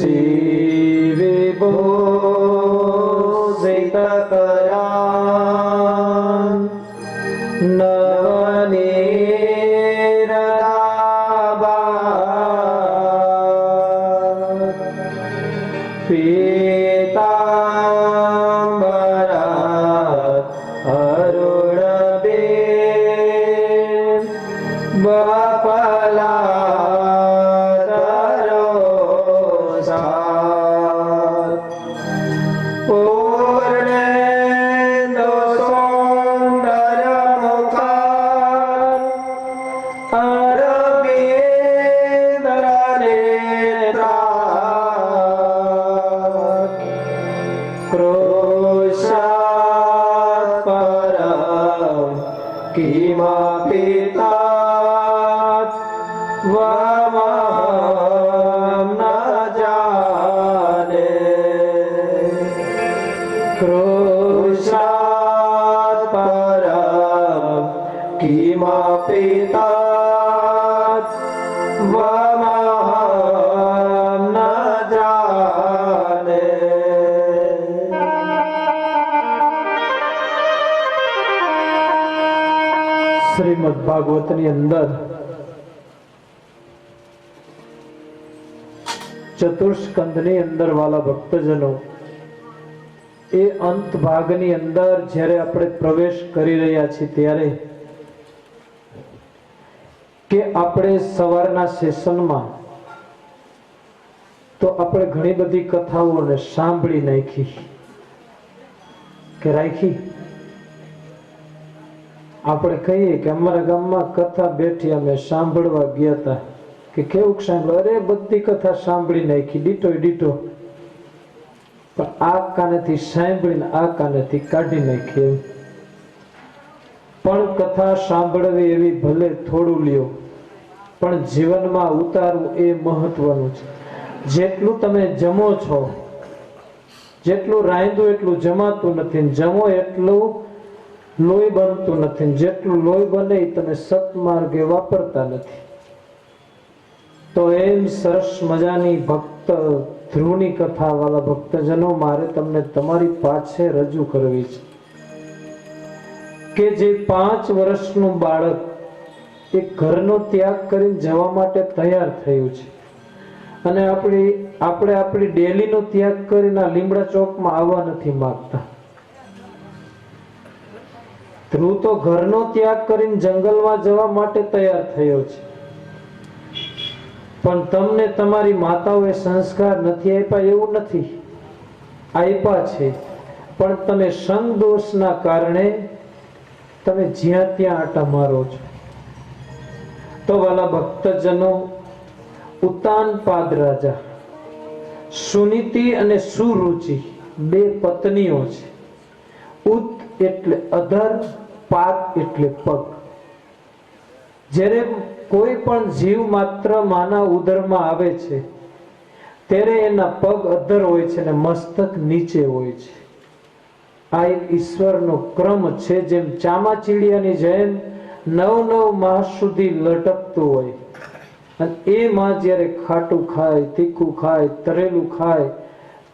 શિવિભૂષિતકરાन् નવનીરદાભાં પીતાંબરાत् અરુણબિંબ બપલાતરોષાत् પૂર્ણેન્દુ સૌંદર્યમુખાत् અરવિંદનેત્રાत् કૃશાत् પરં કિમપિ तात त्वमहं न जाने કૃશાत् પરં કિમપિ तात ત્વમહં ન જાને. શ્રીમદ ભાગવતની અંદર ચતુર્સ્કંધની અંદર વાલા ભક્તજનો એ અંત ભાગની અંદર જ્યારે આપણે પ્રવેશ કરી રહ્યા છીએ ત્યારે કે આપણે સવારના સેશનમાં તો આપણે ઘણી બધી કથાઓને સાંભળી નાખી કે રાખી. આપણે કહીએ કે અમારા ગામમાં કથા બેઠી અમે સાંભળવા ગયા હતા કે કેવું સાંભળ્યું, અરે બધી કથા સાંભળી નાખી ડીટો ડીટો, પણ આ કાનેથી સાંભળીને આ કાનેથી કાઢી નાખી એમ. પણ કથા સાંભળવી એવી ભલે થોડું લ્યો પણ જીવનમાં ઉતારવું એ મહત્વનું છે. જેટલું તમે જમો છો, જેટલું રાંધું એટલું જમાતું નથી, જમો એટલું લોહી બનતું નથી, જેટલું લોહી બને તમે સત્માર્ગે વાપરતા નથી. તો એમ સરસ મજાની ભક્ત ધ્રુવની કથા વાળા ભક્તજનો મારે તમને તમારી પાસે રજૂ કરવી છે કે જે 5 વર્ષનું બાળક એ ઘરનો ત્યાગ કરીને જવા માટે તૈયાર થયું છે અને આપણે આપણી ડેલીનો ત્યાગ કરીને લીમડા ચોકમાં આવવા નથી માંગતા. ધ્રુવ તો ઘરનો ત્યાગ કરીને જંગલમાં જવા માટે તૈયાર થયો છે, પણ તમને તમારી માતાઓએ સંસ્કાર નથી આપ્યા એવું નથી, આપ્યા છે, પણ તમે સંગ દોષના કારણે તમે જ્યાં ત્યાં આટા મારો છો. તો વાલા ભક્તજનો, ઉતાનપાદ રાજા સુનીતિ અને સુરુચિ 2 પત્નીઓ છે. ઉત એટલે અધર, પાદ એટલે પગ. જ્યારે કોઈ પણ જીવ માત્ર માના ઉદરમાં આવે છે ત્યારે એના પગ અધર હોય છે અને મસ્તક નીચે હોય છે. આ એક ઈશ્વરનો ક્રમ છે. જેમ ચામાચીડિયાની જેમ 9 માસ સુધી લટકતું હોય અને એ માં જ્યારે ખાટું ખાય, તીખું ખાય, તરેલું ખાય,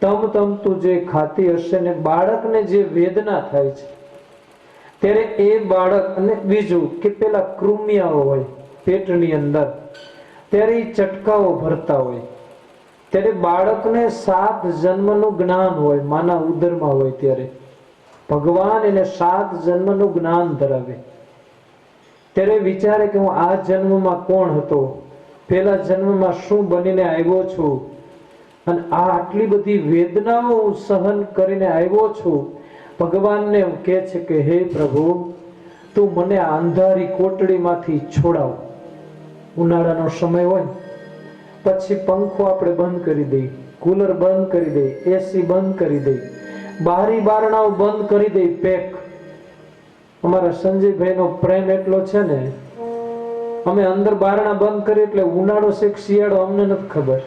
તમતમતું જે ખાતી હશે ને બાળકને જે વેદના થાય છે ત્યારે એ બાળક, અને બીજું કે પેલા કૃમિયાઓ હોય પેટની અંદર ત્યારે એ ચટકાઓ ભરતા હોય ત્યારે બાળકને 7 જન્મનું જ્ઞાન હોય, માના ઉદરમાં હોય ત્યારે ભગવાન એને 7 જન્મનું જ્ઞાન ધરાવે. ત્યારે વિચારે કે હું આ જન્મમાં કોણ હતો, પેલા જન્મમાં શું બનીને આવ્યો છું અને આ આટલી બધી વેદનાઓ હું સહન કરીને આવ્યો છું. ભગવાનને કહે છે કે હે પ્રભુ, તું મને આ અંધારી કોટડીમાંથી છોડાવ. ઉનાળાનો સમય હોય પછી પંખો આપણે બંધ કરી દઈએ, કુલર બંધ કરી દઈએ, એસી બંધ કરી દઈએ, બારી બારણાઓ બંધ કરી દઈએ, પેક. અમારા સંજયભાઈનો પ્રેમ એટલો છે ને, અમે અંદર બારણા બંધ કરી એટલે ઉનાળો છે કે શિયાળો અમને નથી ખબર,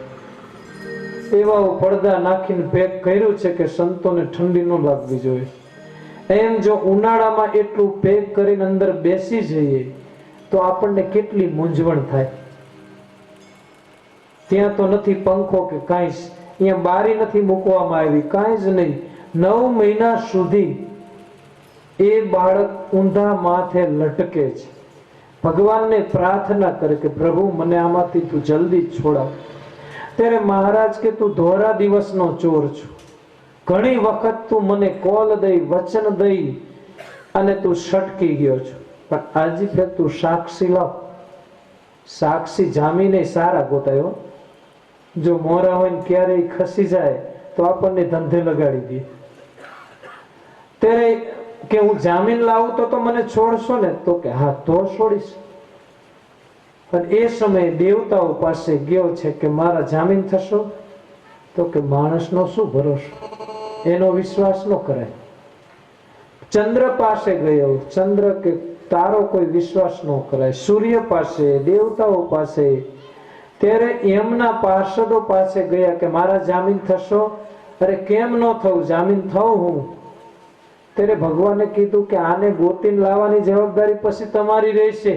એવા પડદા નાખીને પેક કર્યું છે કે સંતોને ઠંડી ન લાગવી જોઈએ. એમ જો ઉનાળામાં એટલું પેક કરીને અંદર બેસી જઈએ તો આપણને કેટલી મૂંઝવણ થાય. ત્યાં તો નથી પંખો કે કાંઈ, અહીંયા બારી નથી મૂકવામાં આવી, કાંઈ જ નહીં. 9 મહિના સુધી એ બાળક ઊંધા માથે લટકે છે. ભગવાનને પ્રાર્થના કરે કે પ્રભુ મને આમાંથી તું જલ્દી છોડાવ. ત્યારે મહારાજ કે તું ધોરા દિવસનો ચોર છું, ઘણી વખત તું મને કોલ દઈ વચન દઈ અને તું સટકી ગયો છો, પણ આજે ફેર તું સાક્ષી લાવ. સાક્ષી જામીને સારા ગોતાયો. જો મોરા હોય ને ક્યારેય ખસી જાય તો આપણને ધંધે લગાડી દે. ત્યારે કે હું જામીન લાવું તો મને છોડશો ને? તો કે હા, તો છોડીશ. પણ એ સમયે દેવતાઓ પાસે ગયો છે કે મારા જામીન થશો? તો કે માણસનો શું ભરોસો, એનો વિશ્વાસ ન કરાય. ચંદ્ર પાસે ગયો. ચંદ્ર કે તારો કોઈ વિશ્વાસ ન કરાય. સૂર્ય પાસે, દેવતાઓ પાસે. ત્યારે એમના પાર્ષદો પાસે ગયા કે મારા જામીન થશો? અરે કેમ ન થવું, જામીન થવું હું. ત્યારે ભગવાને કીધું કે આને ગોતીને લાવવાની જવાબદારી પછી તમારી રહેશે.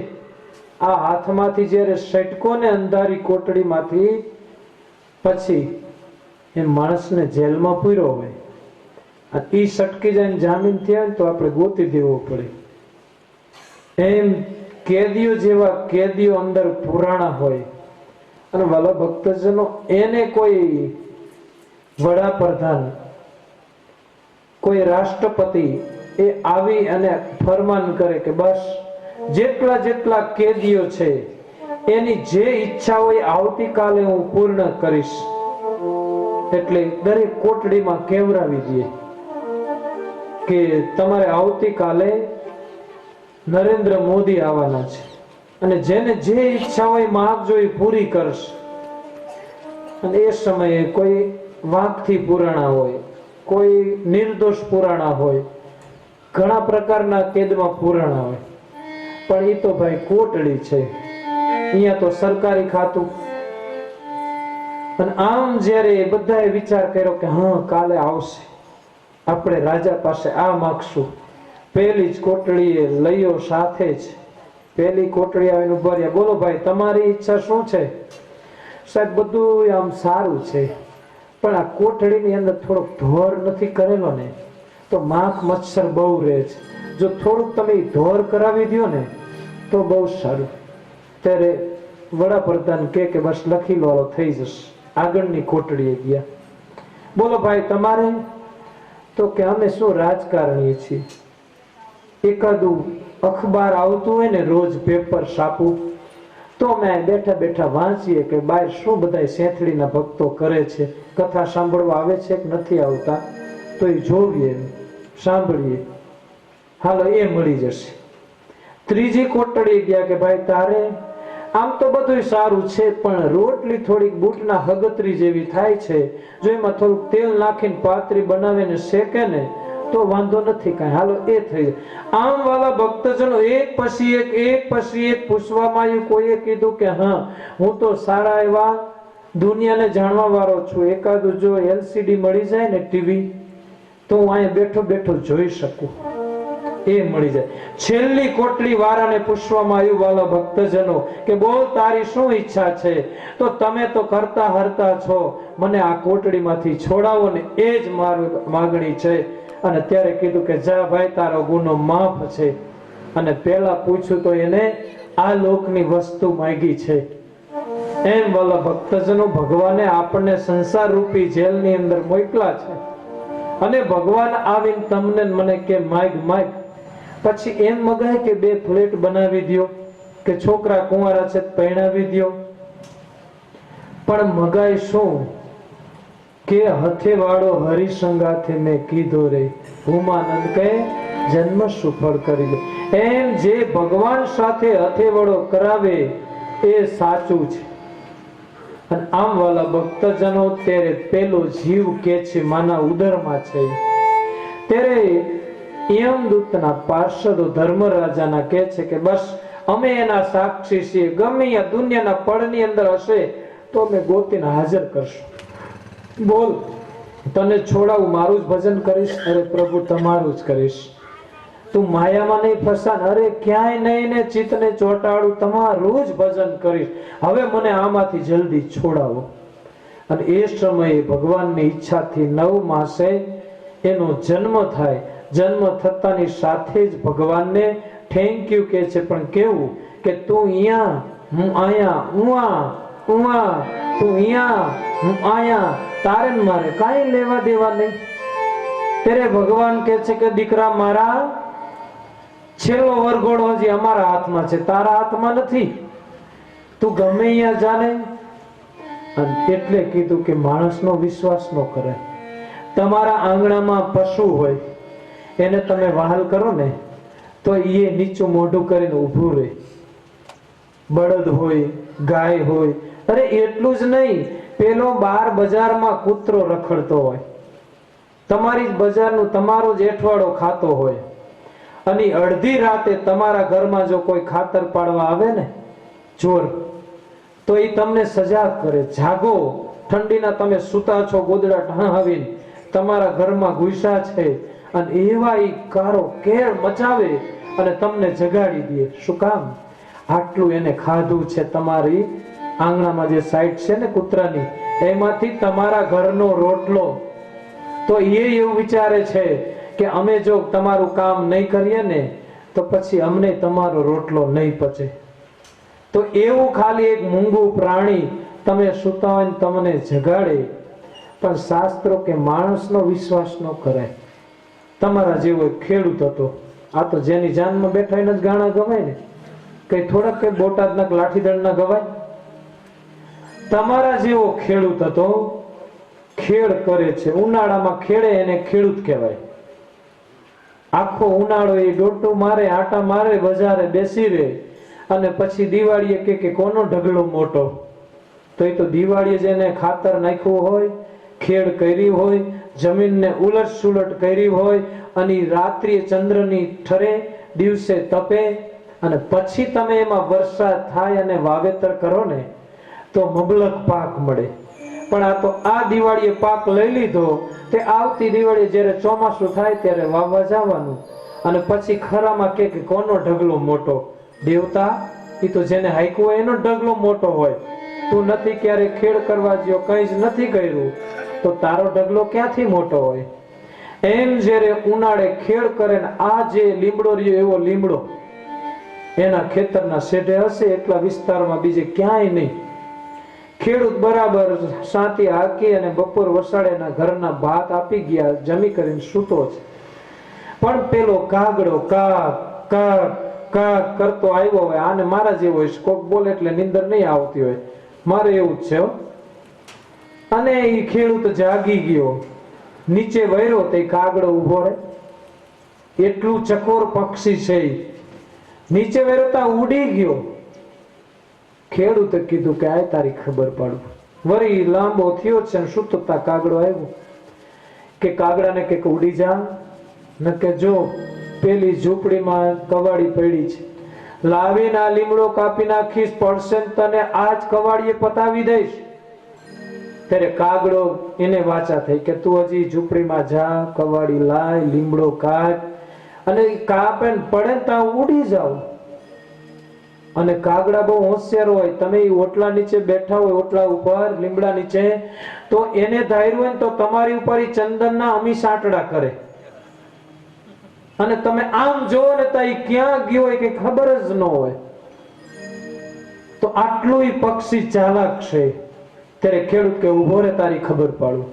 આ હાથમાંથી જ્યારે સટકો ને અંધારી કોટડીમાંથી, પછી એ માણસને જેલમાં પૂર્યો હોય, ઈ સટકી જાય જામીન થયા તો આપણે ગોતી દેવો પડે. એમ કેદીઓ જેવા કેદીઓ અંદર પુરાણા હોય. અને વાલા ભક્તજનો, એને કોઈ વડાપ્રધાન, કોઈ રાષ્ટ્રપતિ એ આવી અને ફરમાન કરે કે બસ જેટલા જેટલા કેદીઓ છે એની જે ઈચ્છા હોય આવતીકાલે હું પૂર્ણ કરીશ, એટલે દરેક કોટડીમાં કેવરાવી દે કે તમારે આવતીકાલે નરેન્દ્ર મોદી આવવાના છે અને જેને જે ઈચ્છા હોય માંગજો એ પૂરી કરશે. અને એ સમયે કોઈ વાંકથી પુરાણા હોય, કોઈ નિર્દોષ પુરાણા હોય, ઘણા પ્રકારના કેદમાં પુરાણા હોય. પણ એ તો ભાઈ કોટડી છે, અહીંયા તો સરકારી ખાતું. અને આમ જ્યારે બધાએ વિચાર કર્યો કે હા કાલે આવશે, આપણે રાજા પાસે આ માગશું, પેલી જ કોટડીએ લઈઓ સાથે જ પેલી કોટડી આવીને ઉભા રહ્યા. બોલો ભાઈ, તમારી ઈચ્છા શું છે? સાહેબ બધું આમ સારું છે, પણ આ કોટડીની અંદર થોડોક ધોર નથી કરેલો ને તો માખ મચ્છર બહુ રહે છે. જો થોડુંક તમે ધોર કરાવી દો ને તો બહુ સારું. ત્યારે વડાપ્રધાન કે બસ લખી લો, થઈ જશે. આગળની કોટડીએ ગયા. બોલો ભાઈ તમારે? તો કે અમે શું રાજકારણીએ છીએ, એકાદું અખબાર આવતું હોય ને રોજ પેપર છાપું તો અમે બેઠા બેઠા વાંચીએ કે બહાર શું બધા સેંથળીના ભક્તો કરે છે, કથા સાંભળવા આવે છે કે નથી આવતા, તો એ જોવીએ સાંભળીએ. હાલો એ મળી જશે. ત્રીજી કોટડી ગયા કે ભાઈ તારે? આમ તો બધું સારું છે, પણ રોટલી થોડીક બૂટના હગતરી જેવી થાય છે, જો એમાં થોડુંક તેલ નાખીને પાતરી બનાવીને શેકે ને તો વાંધો નથી કાંઈ. હાલો એ થઈ જાય. આમ વાલા ભક્તજનો એક પછી એક પૂછવામાં આવ્યું. કોઈએ કીધું કે હા હું તો સારા એવા દુનિયાને જાણવા વાળો છું, એકાદું જો LCD મળી જાય ને ટીવી તો હું અહીંયા બેઠો બેઠો જોઈ શકું, એ મળી જાય. છેલ્લી કોટડી વાળાને પૂછવામાં આવ્યું વાલા ભક્તજનો કે બોલ તારી શું ઈચ્છા છે? તો તમે તો કરતા હરતા છો, મને આ કોટડીમાંથી છોડાવો ને એ જ મારી માગણી છે. અને ત્યારે કીધું કે જા ભાઈ તારો ગુનો માફ છે. અને પેલા પૂછ્યું તો એને આ લોકની વસ્તુ માંગી છે. એમ વાલા ભક્તજનો, ભગવાને આપણને સંસાર રૂપી જેલની અંદર મોકલા છે અને ભગવાન આવીને તમને મને કે માગ માગ, પછી એમ મગાય કે 2 ફ્લેટ બનાવી દ્યો કે છોકરા કુંવારા છે પરણાવી દ્યો. પણ મગાય શું કે હથેવાળો હરિસંગાથે મેં કીધો રે, ભૂમાનંદ કહે જન્મ સુફળ કરી લે. એમ જે ભગવાન સાથે હથેવાળો કરાવે એ સાચું છે. અને આમ વાલા ભક્તજનો, ત્યારે પેલો જીવ કે છે માના ઉદરમાં છે, ત્યારે યમદૂતના પાર્ષદો ધર્મરાજાના કહે છે કે બસ અમે એના સાક્ષી છીએ, ગમે આ દુનિયાના પડની અંદર હશે તો અમે ગોતીને હાજર કરશું. બોલ તને છોડાવું, મારું જ ભજન કરીશ? અરે પ્રભુ તમારું જ કરીશ. તું માયામાં નહીં ફસાન? અરે ક્યાંય નહીં ને ચિત્તને ચોંટાડું, તમારું જ ભજન કરીશ. હવે મને આમાંથી જલ્દી છોડાવો. અને એ સમયે ભગવાનની ઈચ્છાથી 9 માસે એનો જન્મ થાય. જન્મ થતાની સાથે જ ભગવાનને થેન્ક યુ કહે છે. પણ કેવું કે તું અહીંયા, હું અહીંયા, ઉવા તું અહીંયા, હું અહીંયા, તારે ને મારે કાંઈ લેવા દેવા નહીં. ત્યારે ભગવાન કહે છે કે દીકરા મારા, છેલ્લો વરઘોડો હજી અમારા હાથમાં છે, તારા હાથમાં નથી. તું ગમે અહીંયા જાને. અને એટલે કીધું કે માણસનો વિશ્વાસ ન કરે. તમારા આંગણામાં પશુ હોય, એને તમે વહાલ કરો ને તો એ નીચું મોઢું કરીને ઊભું રહે. બળદ હોય, ગાય હોય, અરે એટલું જ નહીં, પેલો બાર બજારમાં કૂતરો રખડતો હોય, તમારી જ બજારનું તમારો જ એઠવાડો ખાતો હોય, અને અડધી રાતે તમારા ઘરમાં જો કોઈ ખાતર પાડવા આવે ને ચોર, તો એ તમને સજાગ કરે. જાગો, ઠંડીના તમે સૂતા છો, ગોદડા ઢાંહાવીને તમારા ઘરમાં ઘૂસ્યા છે, અને એવા ઈ કારો કેળ મચાવે અને તમને જગાડી દે. શું કામ? આટલું એને ખાધું છે. તમારી આંગણામાં જે સાઈડ છે ને કૂતરાની, એમાંથી તમારા ઘરનો રોટલો. તો એ એવું વિચારે છે કે અમે જો તમારું કામ નહીં કરીએ ને તો પછી અમને તમારો રોટલો નહીં પચે. તો એવું ખાલી એક મૂંગું પ્રાણી તમે સૂતા હોય ને તમને જગાડે. પણ શાસ્ત્રો કે માણસનો વિશ્વાસ ન કરાય. તમારા જેવો ખેડૂત હતો, આ તો જેની જાનમાં બેઠા એને જ ગાણા ગવાય ને, કઈ થોડાક કઈ બોટાદના લાઠીદળ ના ગવાય. તમારા જેવો ખેડૂત હતો, ખેડ કરે છે. ઉનાળામાં ખેડે એને ખેડૂત કહેવાય. આખો ઉનાળો એ ડોટું મારે, આટા મારે, બજારે બેસી રહે, અને પછી દિવાળીએ કે કોનો ઢગલો મોટો. તો એ તો દિવાળીએ જેને ખાતર નાખ્યું હોય, ખેડ કરી હોય, જમીનને ઉલટ સુલટ કરી હોય, અને રાત્રિએ ચંદ્રની ઠરે, દિવસે તપે, અને પછી તમે એમાં વરસાદ થાય અને વાવેતર કરો ને તો મબલક પાક મળે. પણ આ તો આ દિવાળીએ પાક લઈ લીધો, તે આવતી દિવાળીએ જ્યારે ચોમાસું થાય ત્યારે વાવવા જવાનું, અને પછી ખરામાં કે કોનો ઢગલો મોટો. દેવતા એ તો જેને હાઈકું હોય એનો ઢગલો મોટો હોય. તું નથી ક્યારે ખેડ કરવા જ્યો, કંઈ જ નથી કર્યું, તો તારો ઢગલો ક્યાંથી મોટો હોય. એમ જ્યારે ઉનાળે ખેડ કરે ને આ જે લીમડો રહ્યો એવો લીમડો એના ખેતરના શેઢે હશે, એટલા વિસ્તારમાં બીજે ક્યાંય નહીં. ખેડૂત બરાબર સાતી હાકી અને બપોર વસાડેના ઘરના ભાત આપી ગયા, જમી કરીને સૂતો છે. પણ પેલો કાગડો કાક કાક કાક કરતો આવ્યો હોય. આને મારા જેવો હોય, કોક બોલે એટલે નીંદર નહીં આવતી હોય, મારે એવું જ છે. અને એ ખેડૂત જાગી ગયો, નીચે વળ્યો તો કાગડો ઉભો રહે. એટલું ચકોર પક્ષી છે, નીચે વળ્યો તા ઉડી ગયો. ખેડૂતે કીધું કે આ તારી ખબર પાડું. વળી લાંબો થયો છે ને સુતતા કાગડો આવ્યો કે કાગડાને કે ઉડી જા, ન કે જો પેલી ઝૂંપડીમાં કવાડી પડી છે, લાવીને આ લીમડો કાપી નાખીશ, પડશે તને આજ કવાડીએ પતાવી દઈશ. ત્યારે કાગડો એને વાચા થઈ કે તું હજી ઝૂંપડીમાં જા, કવાડી લાય, લીમડો કાપ, અને કાપે પડે ત્યાં ઉડી જાવ. અને કાગડા બહુ હોશિયાર હોય. તમે ઓટલા નીચે બેઠા હોય, ઓટલા ઉપર લીમડા નીચે, તો એને ધાર્યું હોય તો તમારી ઉપર ચંદનના અમી સાંટડા કરે, અને તમે આમ જોવો ને તો ક્યાં ગયો હોય કે ખબર જ ન હોય. તો આટલું પક્ષી ચાલાક છે. ત્યારે ખેડૂત કે ઉભો રે, તારી ખબર પાડું.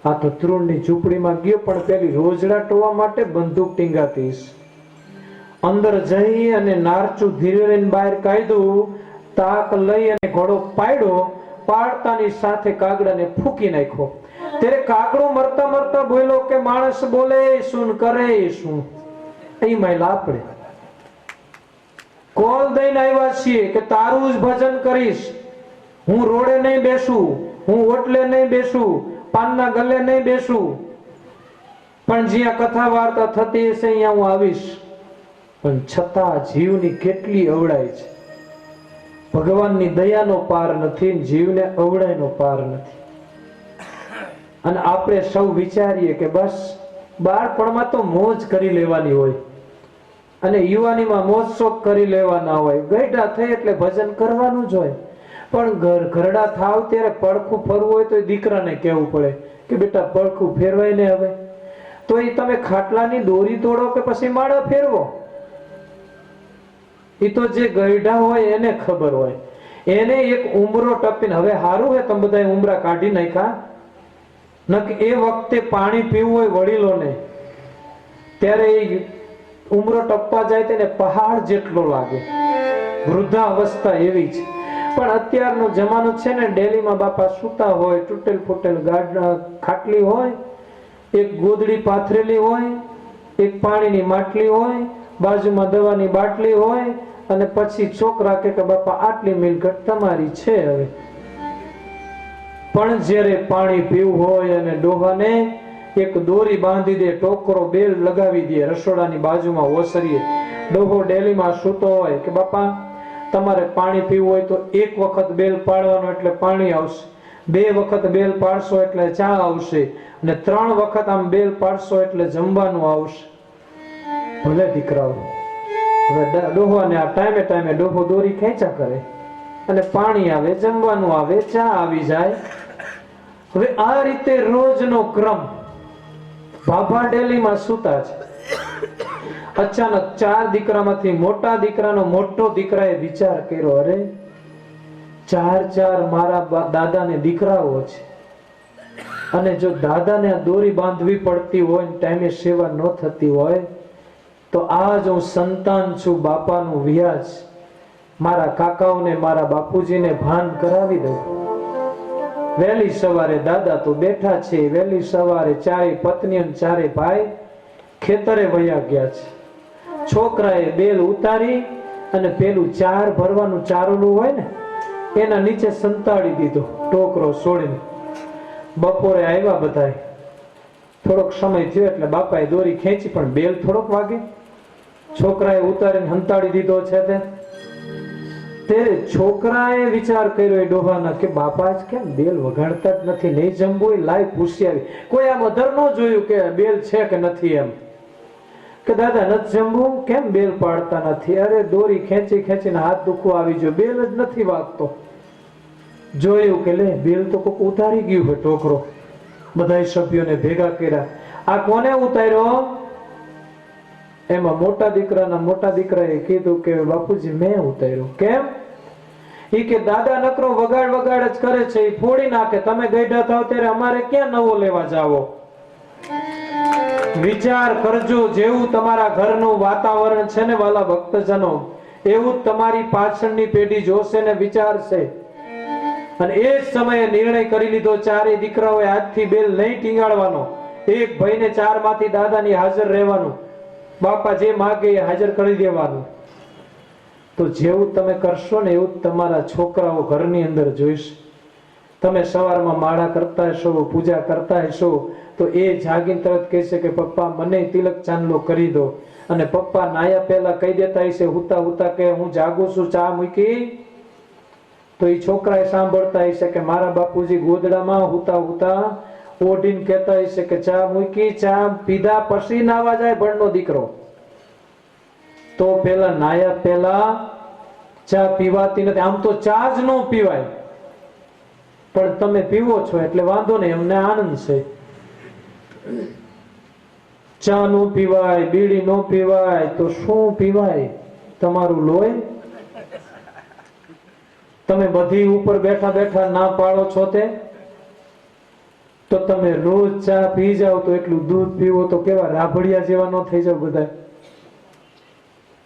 આ તો તૃણની ઝૂંપડીમાં ગયો, પણ પેલી રોજડા ટોવા માટે બંદૂક ટીંગાતીશ. અંદર જઈ અને નારચું ધીરે લઈને બહાર કાઢ્યું, તાક લઈ અને ઘોડો પાડ્યો, પાડતાની સાથે કાગડાને ફૂકી નાખ્યો. ત્યારે કાગડો મરતા મરતા બોલ્યો કે માણસ બોલે શું કરે શું, એમાં લાપડે કોલ દઈને આવ્યા છીએ કે તારું જ ભજન કરીશ. હું રોડે નહીં બેસું, હું ઓટલે નહીં બેસું, પાનના ગલે નહીં બેસું, પણ જ્યાં કથા વાર્તા થતી હશે અહીંયા હું આવીશ. પણ છતાં જીવની કેટલી અવળાય છે. ભગવાનની દયાનો પાર નથી, જીવને અવળાયનો પાર નથી. અને આપણે સૌ વિચારીએ કે બસ બાળપણમાં તો મોજ કરી લેવાની હોય, અને યુવાનીમાં મોજ શોખ કરી લેવાના હોય, ગઈઢા થઈ એટલે ભજન કરવાનું જ હોય. પણ ઘરડા થાવ ત્યારે પડખું ફરવું હોય તો દીકરાને કહેવું પડે કે બેટા પડખું ફેરવાય ને હવે, તો એ તમે ખાટલાની દોરી તોડો કે પછી માળા ફેરવો, એ તો જે ગઈઢા હોય એને ખબર હોય. એને એક ઉમરો ટપીને, હવે સારું હે તમે બધા ઉમરા કાઢી નાખ્યા, નક એ વખતે પાણી પીવું હોય વડીલોને ત્યારે એ ઉમરો ટપવા જાય તેને પહાડ જેટલો લાગે. વૃદ્ધાવસ્થા એવી છે. પણ અત્યારનો જમાનો છે ને, ડેલીમાં બાપા સૂતા હોય, તૂટેલ ફૂટેલ ખાટલી હોય, એક ગોદડી પાથરેલી હોય, એક પાણીની માટલી હોય, બાજુમાં દવાની બાટલી હોય, અને પછી છોકરા કે બાપા આટલી મિલકત તમારી છે હવે. પણ જ્યારે પાણી પીવું હોય અને ડોહાને એક દોરી બાંધી દે, ટોકરો બેલ લગાવી દે રસોડાની બાજુમાં ઓસરીએ, ડોહો ડેલીમાં સૂતો હોય કે બાપા તમારે પાણી પીવું હોય તો એક વખત બેલ પાડવાનો એટલે પાણી આવશે, બે વખત બેલ પાડશો એટલે ચા આવશે, અને 3 વખત આમ બેલ પાડશો એટલે જમવાનું આવશે. ભલે દીકરાઓ, હવે ડોહાને આ ટાઈમે ટાઈમે ડોહો દોરી ખેંચા કરે અને પાણી આવે, જમવાનું આવે, ચા આવી જાય. હવે આ રીતે રોજનો ક્રમ. બાબા ડેલીમાં સૂતા છે. અચાનક 4 દીકરામાંથી મોટા દીકરાનો મોટો દીકરાએ વિચાર કર્યો, અરે 4 મારા દાદાને દીકરાઓ છે, અને જો દાદાને આ દોરી બાંધવી પડતી હોય ને ટાઈમે સેવા ન થતી હોય તો આજ હું સંતાન છું, બાપાનું વ્યાજ મારા કાકાઓને મારા બાપુજીને ભાન કરાવી દઉં. વહેલી સવારે દાદા તો બેઠા છે, વહેલી સવારે 4 પત્ની અને 4 ભાઈ ખેતરે વયા ગયા છે. છોકરાએ બેલ ઉતારી અને પેલું ચાર ભરવાનું ચારલું હોય ને એના નીચે સંતાડી દીધો, ટોકરો છોડીને. બપોરે આવ્યા બધાય, થોડોક સમય થયો એટલે બાપાએ દોરી ખેંચી, પણ બેલ થોડોક વાગે. છોકરાએ ઉતારીને સંતાડી દીધો છે તે છોકરાએ વિચાર કર્યો એ ડોહાના કે બાપા જ કેમ બેલ વગાડતા જ નથી, નહીં જમવું, લાઈ પૂછી આવી. કોઈ આમ અધર ન જોયું કે બેલ છે કે નથી, એમ કે દાદા નથી જમવું, કેમ બેલ પાડતા નથી? અરે દોરી ખેંચી ખેંચીને હાથ દુખવા આવી ગયો, બેલ જ નથી વાગતો. જોયું કે લે બેલ તો કોક ઉતારી ગયું હોય ટોકરો. બધા સભ્યોને ભેગા કર્યા, આ કોને ઉતાર્યો? એમાં મોટા દીકરાએ કીધું કે બાપુજી મેં ઉતાર્યો. કેમ? ઈ કે દાદા નકરો વગાડ વગાડ જ કરે છે, ઈ ફોડી નાખે, તમે ગઈઢા થાવ ત્યારે અમારે ક્યાં નવો લેવા જાવો? વિચાર કરજો, જેવું તમારા ઘરનું વાતાવરણ છે ને વાલા ભક્તજનો, એવું જ તમારી પાછળની પેઢી જોશે ને વિચારશે. અને એ જ સમયે નિર્ણય કરી લીધો, 4 દીકરાઓએ આજથી બેલ નહીં ટીંગાડવાનો, એક ભાઈને 4 માંથી દાદાની હાજર રહેવાનું, બાપા જે માગે એ હાજર કરી દેવાનું. તો જેવું તમે કરશો ને એવું તમારા છોકરાઓ ઘરની અંદર જોઈશે. તમે સવારમાં માળા કરતા હશો, પૂજા કરતા હશો, તો એ જાગીને તરત કહેશે કે પપ્પા મને તિલક ચાંદલો કરી દો. અને પપ્પા નાયા પહેલા કહી દેતા હશે હુતા હુતા કે હું જાગું છું, ચા મૂકી. તો એ છોકરાએ સાંભળતા હશે કે મારા બાપુજી ગોદડામાં હુતા હુતા ઓઢીને કહેતા હશે કે ચા મૂકી, ચા પીધા પછી નાવા જાય ભણનો દીકરો. તો પેલા નાયા પહેલા ચા પીવાતી નથી. આમ તો ચા જ ન પીવાય, પણ તમે પીવો છો એટલે વાંધો નહીં, અમને આનંદ છે. ચા નો પીવાય, બીડી નો પીવાય, તો શું પીવાય? તમારું લોહી. તમે બધી ઉપર બેઠા બેઠા ના પાડો છો તે, તો તમે રોજ ચા પી જાવ તો એટલું દૂધ પીવો તો કેવા રાભડિયા જેવા ન થઈ જાવ બધા.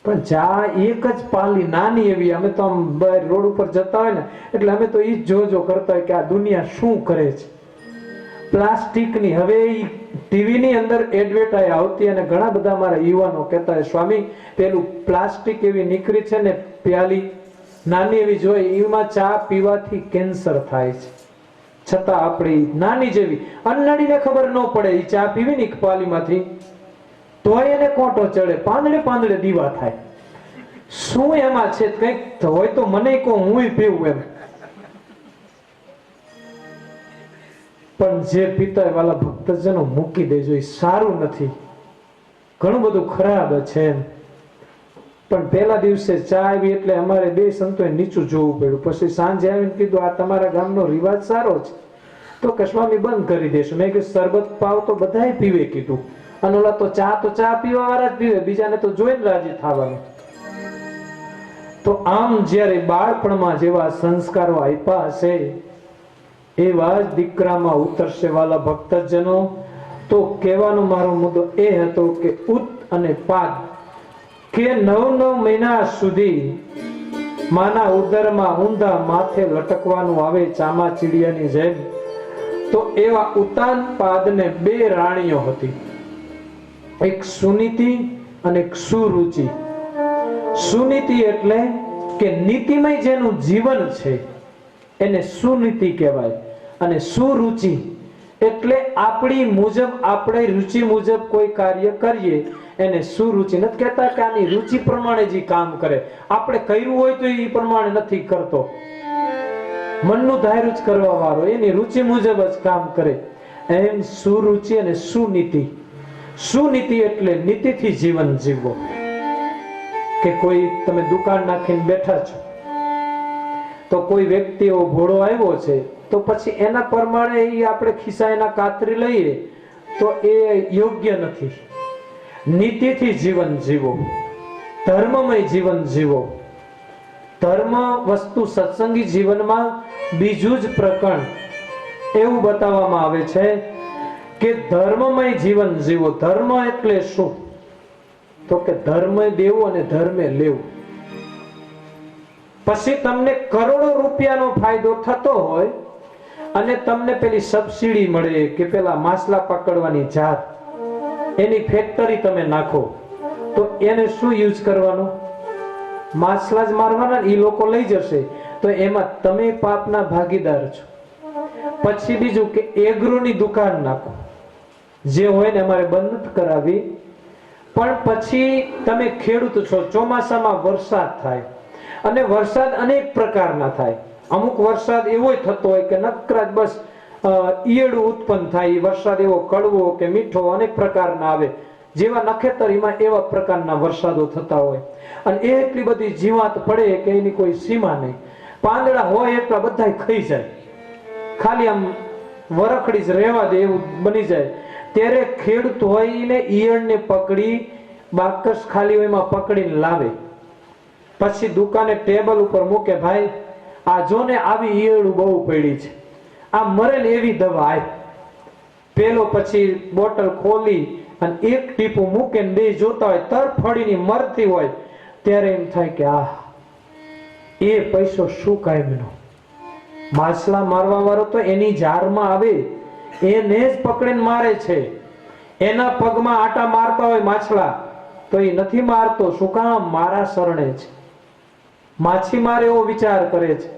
પણ ચા એક જ પાલી નાની એવી, અમે તો આમ બહાર રોડ ઉપર જતા હોય ને એટલે અમે તો ઈ જ જોજો કરતા હોય કે આ દુનિયા શું કરે છે. પ્લાસ્ટિકની હવે ટીવી ની અંદર એડવર્ટાઈઝ આવતી, અને ઘણા બધા મારા યુવાનો કહેતા હોય સ્વામી પેલું પ્લાસ્ટિક એવી નીકળી છે ને પ્યાલી નાની એવી જોઈ, એમાં ચા પીવાથી કેન્સર થાય છે. છતાં આપણી નાની જેવી અન્નડીને ખબર ન પડે, એ ચા પીવી ને પાલીમાંથી તોય એને કોટો ચડે, પાંદડે પાંદડે દીવા થાય. શું એમાં છે? કંઈક હોય તો મને કહો, હું પીવું એમ. પણ જે પીતા વાલા ભક્તજનો મૂકી દેજો, એ સારું નથી, ઘણું બધું ખરાબ છે. પણ પહેલા દિવસે ચા આવી એટલે અમારે બે સંતોએ નીચું જોવું પડ્યું. પછી સાંજે આવીને કીધું, આ તમારા ગામનો રિવાજ સારો છે તો કે સ્વામી બંધ કરી દેશું. મેં કીધું શરબત પાવ તો બધાય પીવે કીધું, અને ઓલા તો ચા પીવા વાળા જ પીવે, બીજાને તો જોઈને રાજી થવાનું. તો આમ જ્યારે બાળપણમાં જેવા સંસ્કારો આપ્યા હશે એવા જ દીકરામાં ઉતરશે વાલા ભક્તજનો. તો કહેવાનો મારો મુદ્દો એ હતો કે ઉત અને પાદ કે 9 મહિના સુધી માના ઉદરમાં ઊંધા માથે લટકવાનું આવે ચામાચીડિયાની જેમ. તો એવા ઉતાન પાદને 2 રાણીઓ હતી, એક સુનીતિ અને એક સુરુચિ. સુનીતિ એટલે કે નીતિમય જેનું જીવન છે એને સુનીતિ કહેવાય, અને સુરુચિ એટલે આપણી મુજબ, આપણે રુચિ મુજબ કોઈ કાર્ય કરીએ એને સુરુચિ. નથી કહેતા કે આની રુચિ પ્રમાણે જ કામ કરે, આપણે કર્યું હોય તો એ પ્રમાણે નથી કરતો, મનનું ધાર્યું જ કરવા વાળો એની રુચિ મુજબ જ કામ કરે. એમ સુરુચિ અને સુનીતિ. સુનીતિ એટલે નીતિથી જીવન જીવવો. કે કોઈ તમે દુકાન નાખીને બેઠા છો તો કોઈ વ્યક્તિ એવો ભોળો આવ્યો છે તો પછી એના પ્રમાણે આપણે ખિસ્સા એના કાતરી લઈએ તો એ યોગ્ય નથી. નીતિથી જીવન જીવો, ધર્મમય જીવન જીવો. ધર્મ વસ્તુ સત્સંગી જીવનમાં બીજું જ પ્રકરણ એવું બતાવવામાં આવે છે કે ધર્મમય જીવન જીવો. ધર્મ એટલે શું? તો કે ધર્મે દેવું અને ધર્મે લેવું. પછી તમને કરોડો રૂપિયાનો ફાયદો થતો હોય અને તમને પેલી સબસિડી મળે કે પેલા માછલા પકડવાની જાત, એની ફેક્ટરી તમે નાખો તો એને શું યુઝ કરવાનો? માછલા જ મારવાના, એ લોકો લઈ જશે તો એમાં તમે પાપના ભાગીદાર છો. પછી બીજું કે એગ્રોની દુકાન નાખો, જે હોય ને અમારે બંધ કરાવી, પણ પછી તમે ખેડૂત છો, ચોમાસામાં વરસાદ થાય અને વરસાદ અનેક પ્રકારના થાય. અમુક વરસાદ એવો થતો હોય કે નકરા બસ ઈયળું ઉત્પન્ન થાય, વરસાદ એવો કડવો કે મીઠો અનેક પ્રકારના આવે, જેવા નખેતરીમાં એવા પ્રકારના વરસાદો થતા હોય અને એટલી બધી જીવાત પડે કે એની કોઈ સીમા નહીં. પાંદડા હોય એટલા બધા ખાઈ જાય, ખાલી આમ વરખડી જ રહેવા દે એવું બની જાય. ત્યારે ખેડૂત હોય ને ઈયળને પકડી બાકસ ખાલી હોય એમાં પકડીને લાવે, પછી દુકાને ટેબલ ઉપર મૂકે, ભાઈ આ જો ને આવી ઈયળું બહુ પડી છે, આ મરેલ એવી દવા આપ. પેલો પછી બોટલ ખોલી અને એક ટીપું મૂકે ને બે જોતા હોય તરફડીની મરતી હોય ત્યારે એમ થાય કે આ એ પૈસો શું કાયમનો. માછલા મારવા વાળો તો એની જારમાં આવે એને જ પકડીને મારે છે. એના પગમાં આટા મારતા હોય માછલા તો એ નથી મારતો, શું કામ? મારા શરણે છે. માછીમાર એવો વિચાર કરે છે.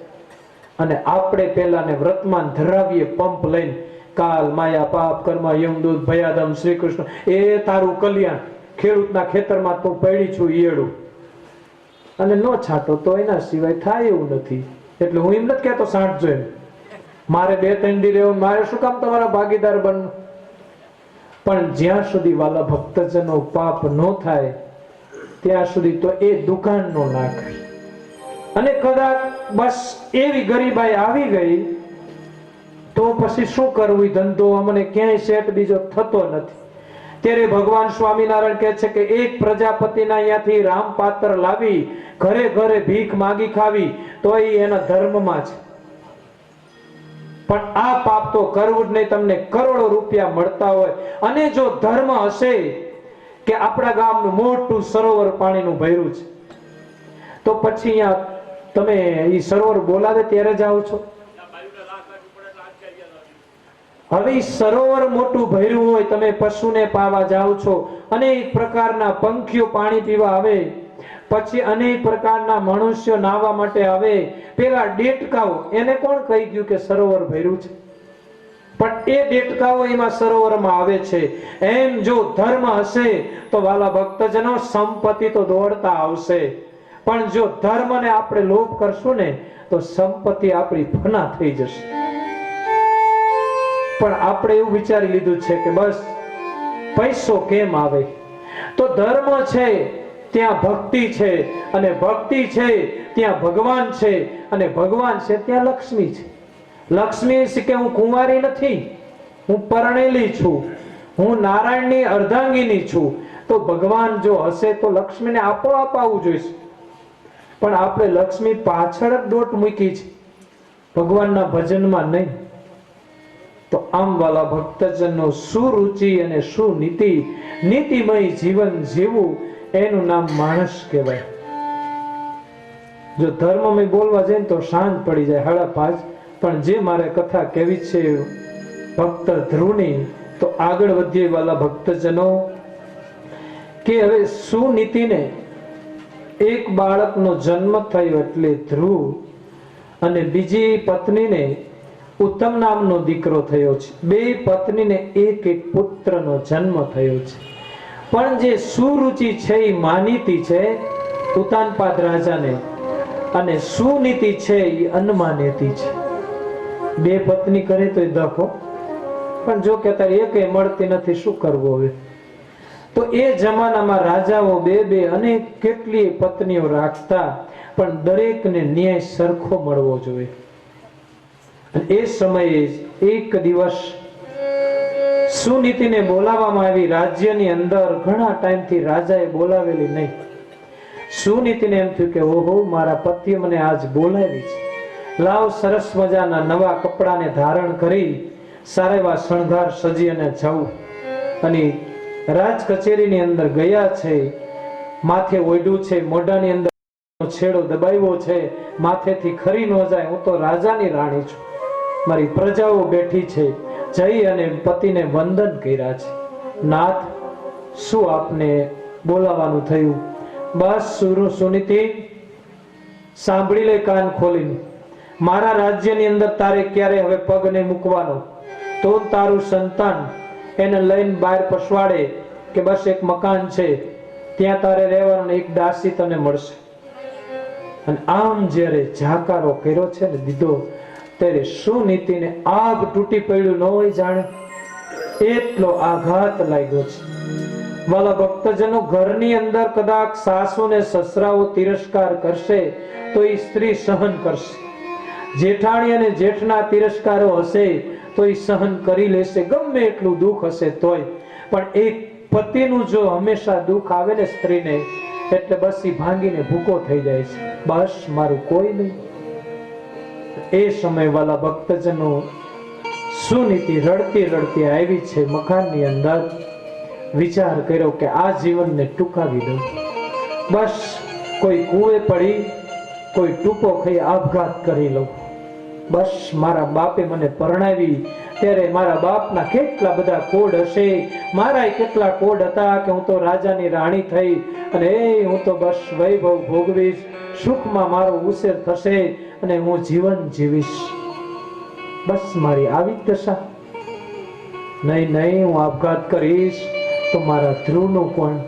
અને આપણે પેલાને વર્તમાન ધરાવીએ પંપ લઈને, કાલ માયા પાપ કર્મ યમદૂત ભયાદમ શ્રી કૃષ્ણ, એ તારું કલ્યાણ. ખેડૂતના ખેતરમાં તું પડી છું ઈયળું અને નો છાંટો તો એના સિવાય થાય એવું નથી. એટલે હું એમ નથી કહેતો સાંટજો એમ, મારે 2-3 દી રહેવું, મારે શું કામ તમારા ભાગીદાર બનવું? પણ જ્યાં સુધી વાલા ભક્તજનો પાપ ન થાય ત્યાં સુધી તો એ દુકાન નો નાખવી. અને કદાચ બસ એવી ગરીબાઈ આવી ગઈ તો પછી શું કરવું? ધંધો અમને ક્યાંય સેટ બીજો થતો નથી. ત્યારે ભગવાન સ્વામિનારાયણ કહે છે કે એક પ્રજાપતિના અહીંયાથી રામપાત્ર લાવી ઘરે ઘરે ભીખ માગી ખાવી તો એના ધર્મમાં છે. પણ આ પાપ તો કરવું જ નહીં. તમને કરોડો રૂપિયા મળતા હોય અને જો ધર્મ હશે કે આપણા ગામનું મોટું સરોવર પાણીનું ભર્યું છે તો પછી અહીંયા તમે એ સરોવર બોલાવે ત્યારે જાઓ છો. હવે સરોવર મોટું ભર્યું હોય, તમે પશુને પાવા જાઓ છો, અનેક પ્રકારના પંખીઓ પાણી પીવા આવે, પછી અનેક પ્રકારના મનુષ્યો નાહવા માટે આવે. પેલા ડેટકાઓ એને કોણ કહી ગયું કે સરોવર ભર્યું છે? પણ એ ડેટકાઓ એમાં સરોવરમાં આવે છે. એમ જો ધર્મ હશે તો વાલા ભક્તજનો સંપત્તિ તો દોડતા આવશે. પણ જો ધર્મને આપણે લોભ કરશું ને તો સંપત્તિ આપણી ફના થઈ જશે. પણ આપણે એવું વિચારી લીધું છે કે બસ પૈસો કેમ આવે, તો ધર્મ છે ત્યાં ભક્તિ છે, અને ભક્તિ છે ત્યાં ભગવાન છે, અને ભગવાન છે ત્યાં લક્ષ્મી છે. લક્ષ્મી છે કે હું કુંવારી નથી, હું પરણેલી છું, હું નારાયણની અર્ધાંગીની છું. તો ભગવાન જો હશે તો લક્ષ્મીને આપોઆપ આવવું જોઈએ. પણ આપણે લક્ષ્મી પાછળ જ દોટ મૂકી છે, ભગવાનના ભજનમાં નહીં. તો આમ વાલા ભક્તજનો સુરુચિ અને સુનીતિ, નીતિમય જીવન જીવવું એનું નામ માણસ કહેવાય. જો ધર્મમય બોલવા જાય તો શાંત પડી જાય 5:30. પણ જે મારે કથા કેવી છે ભક્ત ધ્રુવની, તો આગળ વધીએ વાલા ભક્તજનો કે હવે સુનીતિને એક બાળકનો જન્મ થયો એટલે ધ્રુવ, અને બીજી પત્નીને ઉત્તમ નામનો દીકરો થયો છે. બે પત્નીને એક પુત્રનો જન્મ થયો છે. પણ જે સુરુચિ છે એ માનીતી છે ઉતાનપાદ રાજાને, અને સુનીતિ છે એ અનમાનેતી છે. બે પત્ની કરે તો દખો, પણ જો કહેતા એકે મળતી નથી, શું કરવું હવે? તો એ જમાનામાં રાજાઓ બે અને કેટલી પત્નીઓ રાખતા, પણ દરેકને ન્યાય સરખો મળવો જોઈએ. એ સમયે એક દિવસ સુનીતિને બોલાવવામાં આવી. રાજ્યની અંદર ઘણા ટાઈમથી રાજાએ બોલાવેલી નહીં. સુનીતિને એમ થયું કે ઓહો, મારા પતિએ મને આજ બોલાવી છે, લાવ સરસ મજાના નવા કપડાને ધારણ કરી સારા એવા શણગાર સજી અને જવું. અને રાજ કચેરીની અંદર ગયા છે, માથે ઓઢ્યું છે, મોઢાની અંદર છેડો દબાવ્યો છે, માથેથી ખરી ન જાય, હું તો રાજાની રાણી છું, મારી પ્રજાઓ બેઠી છે. જઈ અને પતિને વંદન કર્યા છે. નાથ, શું આપને બોલાવાનું થયું? બસ સુનીતિ, સાંભળી લે કાન ખોલીને, મારા રાજ્યની અંદર તારે ક્યારે હવે પગ નહીં મૂકવાનો. તો તારું સંતાન એને લઈને બહાર પસવાડે કે બસ એક મકાન છે ત્યાં તારે રહેવાનું, એક દાસી તને મળશે. અને આમ જ્યારે જાકારો કર્યો છે ને દીધો, ત્યારે સુનીતિને આગ તૂટી પડ્યું ન હોય જાણે એટલો આઘાત લાગ્યો છે. વાલા ભક્તજનો, ઘરની અંદર કદાચ સાસુ ને સસરાઓ તિરસ્કાર કરશે તો એ સ્ત્રી સહન કરશે. જેઠાણી અને જેઠના તિરસ્કારો હશે તો એ સહન કરી લેશે, ગમે એટલું દુઃખ હશે તોય. પણ એક પતિનું જો હંમેશા દુઃખ આવે ને સ્ત્રીને, એટલે બસ એ ભાંગીને ભૂકો થઈ જાય છે, બસ મારું કોઈ નહીં. એ સમય વાલા ભક્તજનો, સુનીતિ રડતી રડતી આવી છે મકાનની અંદર. વિચાર કર્યો કે આ જીવનને ટૂંકાવી દઉં, બસ કોઈ કૂએ પડી, કોઈ ટૂંકો ખાઈ આપઘાત કરી લઉં. બસ મારા બાપે મને પરણાવી ત્યારે મારા બાપના કેટલા બધા કોડ હશે, મારા કેટલા કોડ હતા કે હું તો રાજાની રાણી થઈ, અને હું તો બસ વૈભવ ભોગવીશ, સુખમાં મારો ઉછેર થશે અને હું જીવન જીવીશ. બસ મારી આવી દશા. નહીં, હું આપઘાત કરીશ તો મારા ધ્રુવનું કોણ?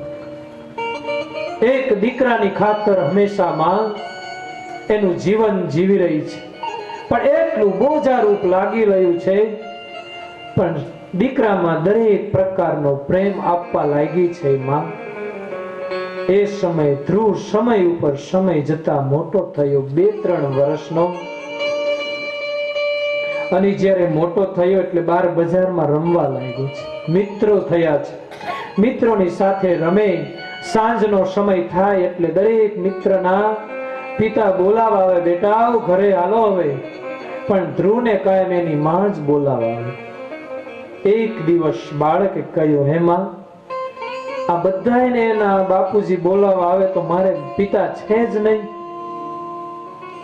એક દીકરાની ખાતર હંમેશા માં એનું જીવન જીવી રહી છે, પણ એટલું બોજારૂપ લાગી રહ્યું છે, પણ દીકરામાં દરેક પ્રકારનો પ્રેમ આપવા લાગી છે માં. એ સમય ધ્રુવ સમય ઉપર સમય જતા મોટો થયો, 2-3 વર્ષનો. અને જ્યારે મોટો થયો એટલે બાર બજારમાં રમવા લાગ્યો છે, મિત્રો થયા છે, મિત્રોની સાથે રમે. સાંજનો સમય થાય એટલે દરેક મિત્રના પિતા બોલાવા આવે, બેટા આવ ઘરે હાલો હવે. પણ ધ્રુવને કાયમ એની માં જ બોલાવા આવે. એક દિવસ બાળકે કહ્યું, હે માં, આ બધાને એના બાપુજી બોલાવા આવે તો મારે પિતા છે જ નહીં.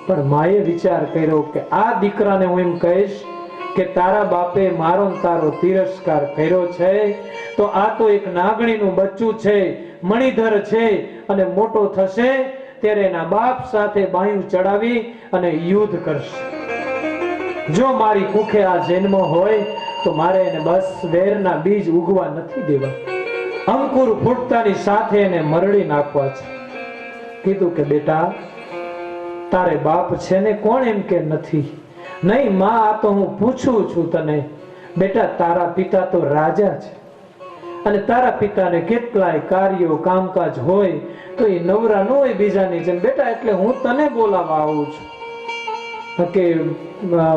પણ માએ વિચાર કર્યો કે આ દીકરાને હું એમ કહીશ કે તારા બાપે મારો ને તારો તિરસ્કાર કર્યો છે, તો આ તો એક નાગણીનું બચ્ચું છે, મણિધર છે, અને મોટો થશે ત્યારે એના બાપ સાથે બાયું ચડાવી અને યુદ્ધ કરશે. જો મારી કુખે આ જન્મ હોય તો મારે એને બસ વેરના બીજ ઉગવા નથી દેવા, અંકુર ફૂટતાની સાથે એને મરડી નાખવા છે. કીધું કે બેટા, તારે બાપ છે ને? કોણ એમ કે નથી? નહીં માં, આ તો હું પૂછું છું તને. બેટા, તારા પિતા તો રાજા છે, અને તારા પિતાને કેટલાય કાર્યો કામકાજ હોય તો એ નવરા ન હોય બીજાની જેમ. બેટા એટલે હું તને બોલાવવા આવું છું કે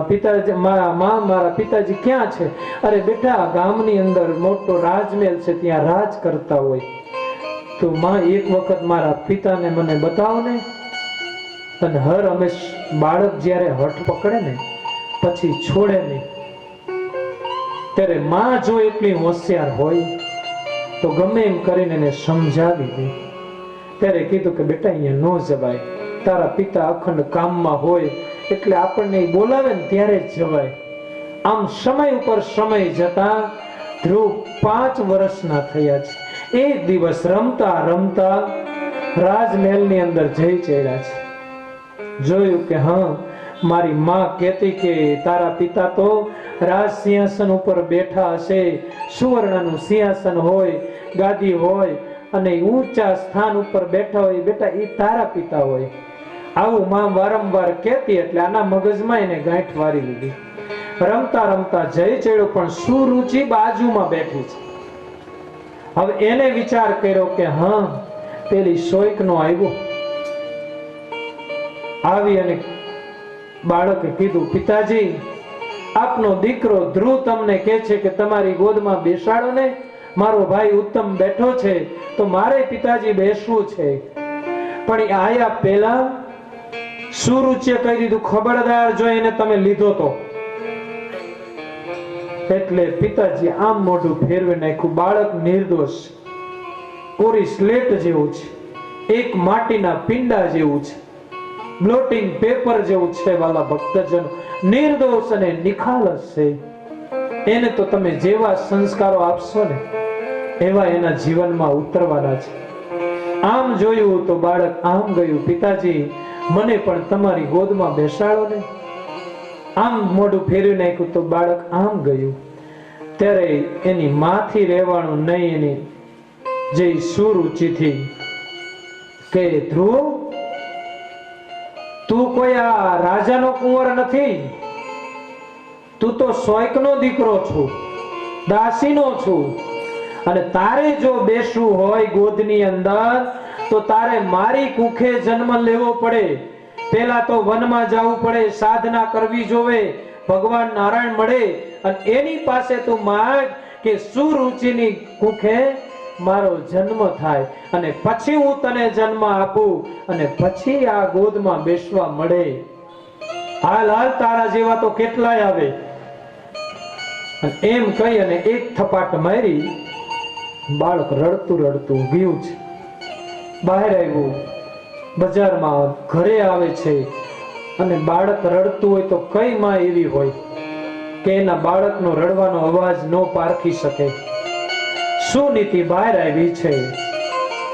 પિતાજી મારા પિતાજી ક્યાં છે? અરે બેટા ગામની અંદર મોટો રાજમહેલ છે, ત્યાં રાજ કરતા હોય. તો માં એક વખત મારા પિતાને મને બતાવો ને. અને હર હંમેશ બાળક જ્યારે હઠ પકડે ને પછી છોડે નહીં. ત્યારે માં જો એટલી હોશિયાર હોય તો ગમે એમ કરીને એને સમજાવી દે. ત્યારે કીધું કે બેટા અહીંયા ન જવાય, તારા પિતા અખંડ કામમાં હોય એટલે આપણને બોલાવે ને ત્યારે જ જવાય. આમ સમય ઉપર સમય જતા ધ્રુવ 5 વર્ષના થયા છે. એક દિવસ રમતા રમતા રાજમહેલની અંદર જઈ ચડ્યા છે. જોયું કે હા, મારી માં કહેતી કે તારા પિતા તો રાજ સિંહાસન ઉપર બેઠા હશે, સુવર્ણનું સિંહાસન હોય, ગાદી હોય અને ઊંચા સ્થાન ઉપર બેઠા હોય. બેટા એ તારા પિતા હોય. આવું માં વારંવાર કહેતી એટલે આના મગજમાં એને ગાંઠ વારી લીધી. રમતા રમતા જઈ ચડ્યો પણ સુરુચિ બાજુમાં બેઠી છે. હવે એને વિચાર કર્યો કે હા, પેલી સોયકનો આવ્યો. આવી અને બાળકે કીધું, પિતાજી આપનો દીકરો ધ્રુવ તમને કહે છે કે તમારી ગોદમાં બેસાડો ને, મારો ભાઈ ઉત્તમ બેઠો છે તો મારે પિતાજી બેસવું છે. પણ આયા પહેલા સુરુચિએ કહી દીધું, ખબરદાર જો એને તમે લીધો તો. એટલે પિતાજી આમ મોઢું ફેરવી નાખ્યું. બાળક નિર્દોષ, કોરી સ્લેટ જેવું છે, એક માટીના પિંડા જેવું છે, બ્લોટિંગ પેપર જેવું છે. વાલા ભક્તજનો, નિર્દોષ અને નિખાલસ છે. એને તો તમે જેવા સંસ્કારો આપશો ને એવા એના જીવનમાં ઉતરવાના છે. આમ જોયું તો બાળક આમ ગયું, પિતાજી મને પણ તમારી ગોદમાં બેસાડો ને. આમ મોઢું ફેરવી નાખ્યું તો બાળક આમ ગયું. ત્યારે એની માથી રહેવાનું નહીં, એની જે સુરુચિથી કે ધ્રુવ તું કોઈ આ રાજાનો કુંવર નથી, તું તો સોયકનો દીકરો છું, દાસીનો છું. અને તારે જો બેસવું હોય ગોદની અંદર તો તારે મારી કુખે જન્મ લેવો પડે. પેલા તો વનમાં જવું પડે, સાધના કરવી જોવે, ભગવાન નારાયણ મળે અને એની પાસે તું માંગ કે સુરુચિની કુખે મારો જન્મ થાય અને પછી હું તને જન્મ આપું અને પછી આ ગોદમાં બેસવા મળે. હાલ હાલ તારા જેવા તો કેટલાય આવે. એમ કહી અને એક થપાટ મારી બાળક રડતું રડતું ગયું છે. બહાર આવ્યું, બજારમાં ઘરે આવે છે અને બાળક રડતું હોય તો કઈ માં એવી હોય કે એના બાળકનો રડવાનો અવાજ ન પારખી શકે. શું નીતિ બહાર આવી છે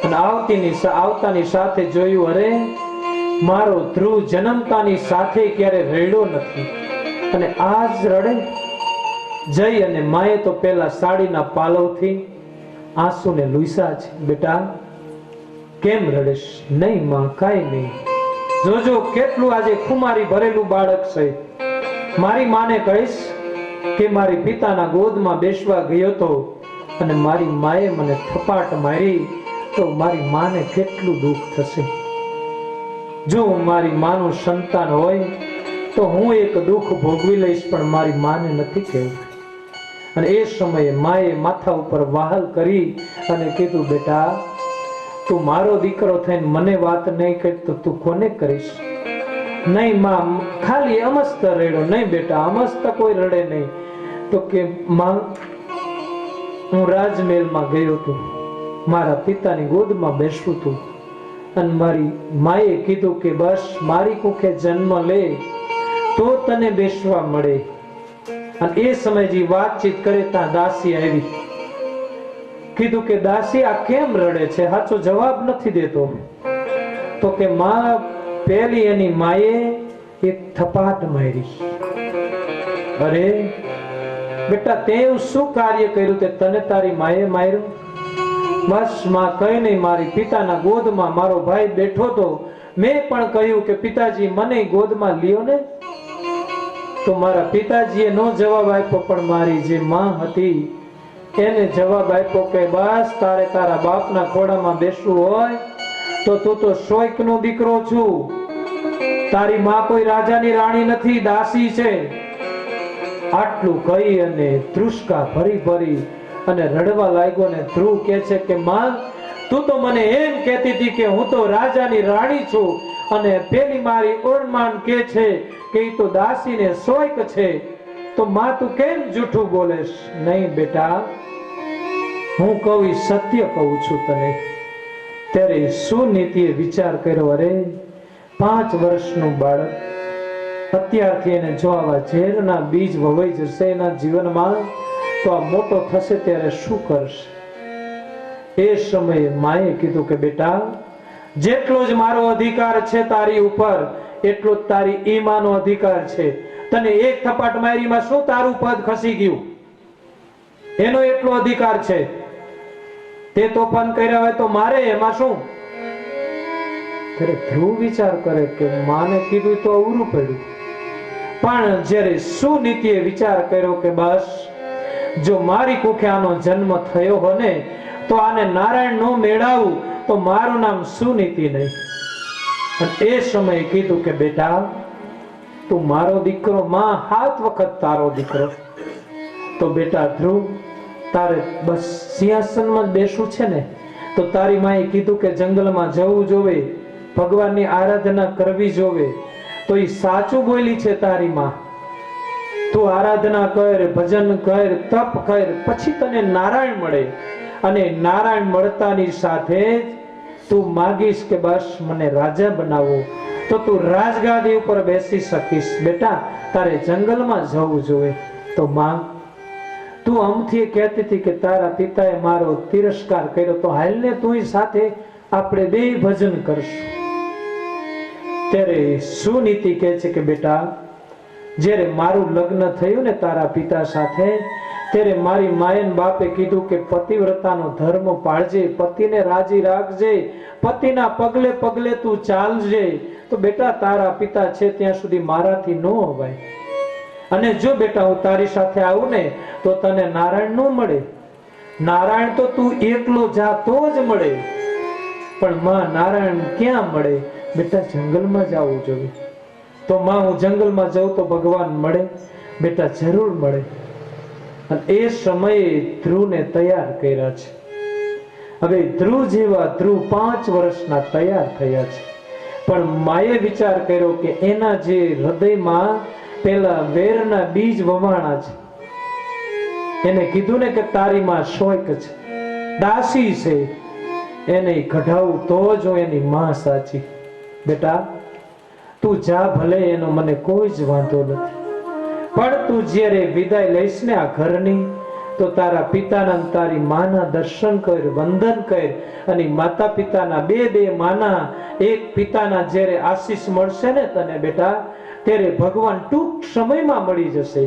અને આવતાની સાથે જોયું, અરે મારો ધ્રુવ જન્મતાની સાથે ક્યારે રડ્યો નથી અને આજ રડે. જઈ અને માએ તો પેલા સાડીના પાલવથી આંસુને લૂસ્યા છે. બેટા કેમ રડેશ? નહીં માં, કાઈ નહીં. જોજો કેટલું આજે ખુમારી ભરેલું બાળક છે. મારી માને કહીશ કે મારી પિતાના ગોદમાં બેસવા ગયો તો અને મારી માએ મને થપાટ મારી તો મારી માને કેટલું દુઃખ થશે. જો મારી માનું સંતાન હોય તો હું એક દુઃખ ભોગવી લઈશ, પણ મારી માને નથી કહેવું. અને એ સમયે માએ માથા ઉપર વહાલ કરી અને કીધું, બેટા તું મારો દીકરો થઈને મને વાત નહીં કરી તો તું કોને કરીશ? નહીં માં, ખાલી અમસ્ત રડ્યો. નહીં બેટા, અમસ્ત કોઈ રડે નહીં. તો કે માં, હું રાજમહેલમાં ગયો હતો, મારા પિતાની ગોદમાં બેસવું હતું અને મારી માએ કીધું કે બસ મારી કુખે જન્મ લે તો તને બેસવા મળે. અને એ સમયે જે વાતચીત કરે ત્યાં દાસી આવી. કીધું કે દાસી આ કેમ રડે છે? સાચો જવાબ નથી દેતો. તો કે માં, પેલી એની માએ એક થપાટ મારી. અરે બેટા, તે શું કાર્ય કર્યું તે તને તારી માએ માર્યું? બસ માં, કઈ નહીં, મારી પિતાના ગોદમાં મારો ભાઈ બેઠો તો મેં પણ કહ્યું કે પિતાજી મને ગોદમાં લ્યો ને. તો મારા પિતાજીએ નો જવાબ આપ્યો, પણ મારી જે માં હતી એને જવાબ આપ્યો કે બસ તારે તારા બાપના ખોળામાં બેસવું હોય તો તું તો શોઈકનો દીકરો છું. તારી માં કોઈ રાજાની રાણી નથી, દાસી છે. આટલું કહી અને ધ્રુસકા ભરી ભરી અને રડવા લાગ્યો ને ધ્રુવ કહે છે કે માં, તું તો મને એમ કહેતી હતી કે હું તો રાજાની રાણી છું અને પેલી મારી ઓરમાન કહે છે કે ઈ તો દાસી ને શોઈક છે, તો માં તું કેમ જૂઠું બોલેશ? નહીં બેટા, હું કહું ઈ સત્ય કહું છું તને. ત્યારે સુનીતિએ વિચાર કર્યો, અરે 5 વર્ષનું બાળક અત્યારથી એને જો આવા ઝેરના બીજ વવાઈ જશે એના જીવનમાં તો આ મોટો થશે ત્યારે શું કરશે? એ સમયે માએ કીધું કે બેટા, જેટલો જ મારો અધિકાર છે તારી ઉપર એટલો જ તારી ઈમાનો અધિકાર છે. તને એક થપાટ મારીમાં શું તારું પદ ખસી ગયું? એનો એટલો અધિકાર છે. તે તોફાન કર્યા હોય તો મારે એમાં શું? ત્યારે ધ્રુવ વિચાર કરે કે માને કીધું તો અવરું પડ્યું. પણ જ્યારે સુનીતિએ વિચાર કર્યો કે બસ જો મારી કુખે આનો જન્મ થયો હોય ને તો આને નારાયણ નો મેળાવું તો મારું નામ સુનીતિ નહીં. અને એ સમયે કીધું કે બેટા, તું મારો દીકરો, માં 7 વખત તારો દીકરો. તો બેટા ધ્રુવ, તારે બસ સિંહાસનમાં જ બેસવું છે ને? તો તારી માએ કીધું કે જંગલમાં જવું જોવે, ભગવાનની આરાધના કરવી જોવે. તો એ સાચું બોલી છે તારી માં. તું આરાધના કર, ભજન કર, તપ કર, પછી તને નારાયણ મળે. અને નારાયણ મળતાની સાથે તું માગીશ કે બસ મને રાજા બનાવો, તો તું રાજગાદી ઉપર બેસી શકીશ. બેટા, તારે જંગલમાં જવું જોઈએ. તો માં, તું અમથી કહેતી હતી કે તારા પિતાએ મારો તિરસ્કાર કર્યો, તો હાલને તું સાથે આપણે બે ભજન કરશું. ત્યારે સુનીતિ કહે છે કે બેટા, જ્યારે મારું લગ્ન થયું ને તારા પિતા સાથે, ત્યારે મારી માએ ને બાપે કીધું કે પતિવ્રતાનો ધર્મ પાળજે, પતિને રાજી રાખજે, પતિના પગલે પગલે તું ચાલજે. તો બેટા, તારા પિતા છે ત્યાં સુધી મારાથી ન અવાય. અને જો બેટા હું તારી સાથે આવું ને તો તને નારાયણ ન મળે. નારાયણ તો તું એકલો જા તો જ મળે. પણ માં, નારાયણ ક્યાં મળે? બેટા, જંગલમાં જવું જોઈએ. તો માં, હું જંગલમાં જાઉં તો ભગવાન મળે? બેટા, જરૂર મળે. અને એ સમયે ધ્રુવને તૈયાર કર્યા છે. હવે ધ્રુવ જેવા ધ્રુવ 5 વર્ષના તૈયાર થયા છે. પણ માએ વિચાર કર્યો કે એના જે હૃદયમાં પેલા વેરના બીજ વવાણા છે, એને કીધું ને કે તારી માં શોઈક છે, દાસી છે, એને કઢાવું તો જો એની માં સાચી. બેટા, તું જા ભલે, એનો મને કોઈ જ વાંધો નથી. પણ તું જ્યારે વિદાય લઈશ ને આ ઘરની, તો તારા પિતાના તારી માના દર્શન કર, વંદન કર. અને માતા પિતાના બે માના એક પિતાના જ્યારે આશીષ મળશે ને તને બેટા, ત્યારે ભગવાન ટૂંક સમયમાં મળી જશે.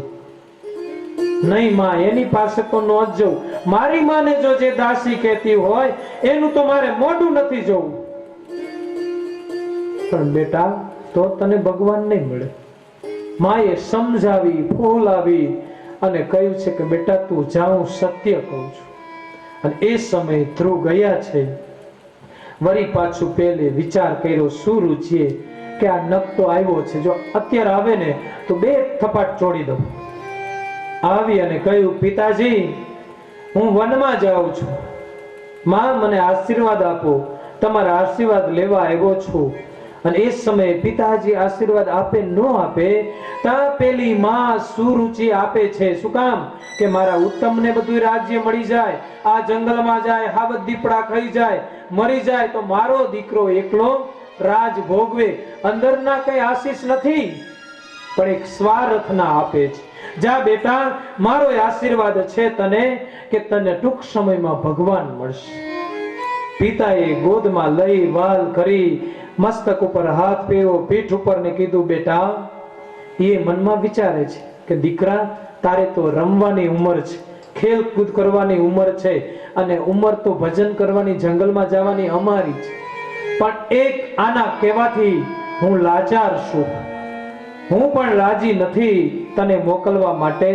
નહીં માં, એની પાસે તો ન જ જવું. મારી માને જો જે દાસી કહેતી હોય એનું તો મારે મોઢું નથી જોવું. પણ બેટા, તો તને ભગવાન નહીં મળે. માએ સમજાવી, ફોલાવી અને કહ્યું છે કે બેટા તું જા, હું સત્ય કહું છું. અને એ સમયે ધ્રુવ ગયા છે. વળી પાછું પેલે વિચાર કર્યો સુરુચિએ કે આ નખ તો આવ્યો છે, જો અત્યારે આવે ને તો 2 થપાટ છોડી દઉં. આવી અને કહ્યું, પિતાજી, હું વનમાં જાઉં છું. માં, મને આશીર્વાદ આપો, તમારા આશીર્વાદ લેવા આવ્યો છું. અને એ સમયે પિતાજી આશીર્વાદ આપે ન આપે, ત્યાં પેલી માં સુરુચિ આપે છે. શું કામ? કે મારા ઉત્તમને બધું રાજ્ય મળી જાય, આ જંગલમાં જાય, હાવત દીપડા ખાઈ જાય, મરી જાય તો મારો દીકરો એકલો રાજ ભોગવે. અંદરના કઈ આશીષ નથી, પણ એક સ્વાર્થના આપે છે. જા બેટા, મારો આશીર્વાદ છે તને કે તને ટૂંક સમયમાં ભગવાન મળશે. પિતાએ ગોદમાં લઈ વાલ કરી, મસ્તક ઉપર હાથ ફેરવો, પીઠ ઉપર ને કીધું, બેટા, એ મનમાં વિચારે છે કે દીકરા, તારે તો રમવાની ઉંમર છે, ખેલકૂદ કરવાની ઉંમર છે, અને ઉંમર તો ભજન કરવાની, જંગલમાં જવાની અમારી છે. પણ એક આના કહેવાથી હું લાચાર છું. હું પણ રાજી નથી તને મોકલવા માટે.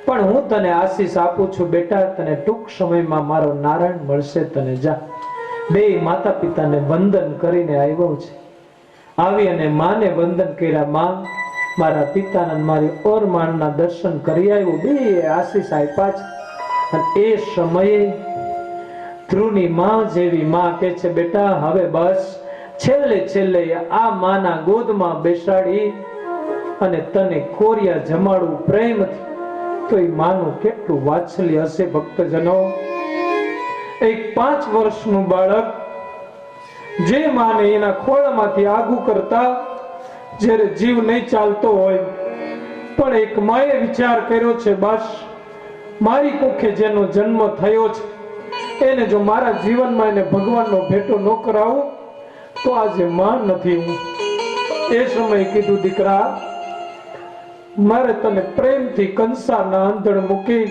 પણ હું તને આશીષ આપું છું બેટા, તને ટૂંક સમયમાં મારો નારાયણ મળશે, તને જા. બે માતા પિતાને વંદન કરીને આવ્યો છે. આવી અને માને વંદન કર્યા. માં, મારા પિતાના મારી ઓરમાણના દર્શન કરી આવ્યો. બે આશીષ આપ્યા છે. અને એ સમયે ધ્રુવની માં જેવી માં કે છે, બેટા હવે બસ છેલ્લે છેલ્લે આ માના ગોદમાં બેસાડી અને તને કોરિયા જમાડું પ્રેમથી. તો એ માનું કેટલું વાત્સલ્ય હશે ભક્તજનો. એક 5 વર્ષનું બાળક જે માને એના ખોળામાંથી આગું કરતા જ્યારે જીવ નહીં ચાલતો હોય, પણ એક માએ વિચાર કર્યો છે, બસ મારી કુખે જેનો જન્મ થયો છે એને જો મારા જીવનમાં એને ભગવાનનો ભેટો ન કરાવું તો આજે માં નથી હું. એ સમયે કીધું, દીકરા મારે તને પ્રેમથી કંસારના આંધણ મૂકી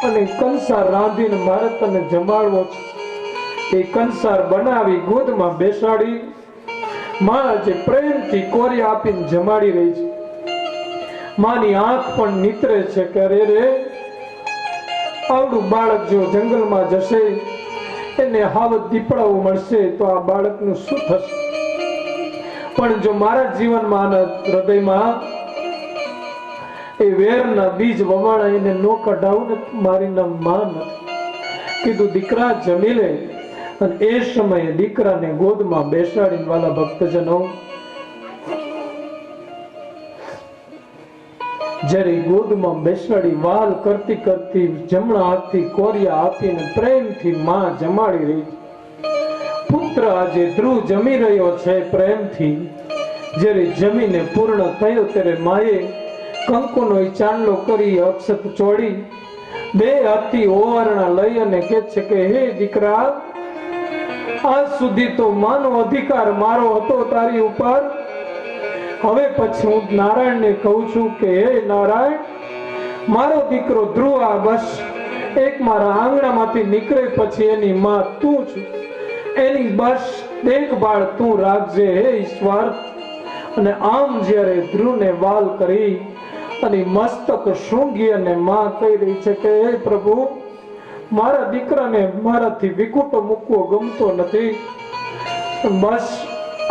અને કંસાર રાંધીને મારે તને જમાડવો છે. એ કંસાર બનાવી ગોદમાં બેસાડી માં આજે પ્રેમથી કોરી આપીને જમાડી રહી છે. માની આંખ પણ નીતરે છે કે અરે રે, આવડું બાળક જો જંગલમાં જશે, એને હાવત દીપડાઓ મળશે તો આ બાળકનું શું થશે? પણ જો મારા જીવનમાં આના હૃદયમાં એ વેરના બીજ વવાણા એને નો કઢાવું ને મારી નામ માં નથી. કીધું, દીકરા જમી લે. અને એ સમયે દીકરાને ગોદમાં બેસાડીને વાલા ભક્તજનો જ્યારે ગોદમાં બેસાડી વાલ કરતી કરતી જમણા હાથથી કોરિયા આપીને પ્રેમથી માં જમાડી રહી. પુત્ર આજે ધ્રુવ જમી રહ્યો છે પ્રેમથી. જ્યારે જમીને પૂર્ણ થયો ત્યારે માએ કંકુનો ચાંદલો કરી અક્ષત ચોડી બે હાથથી ઓવારણા લઈ અને કહે છે કે હે દીકરા, આજ સુધી તો માનો અધિકાર મારો હતો તારી ઉપર. હવે પછી હું નારાયણને કહું છું કે હે નારાયણ, મારો દીકરો ધ્રુવ આ બસ એક મારા આંગણામાંથી નીકળે પછી એની માં તું છું. એની બસ દેખભાળ તું રાખજે હે ઈશ્વર. અને આમ જ્યારે ધ્રુવને વાલ કરી અને મસ્તક શૃંગી અને માં કહી રહી છે કે હે પ્રભુ, મારા દીકરાને મારાથી વિકુટો મૂકવો ગમતો નથી. બસ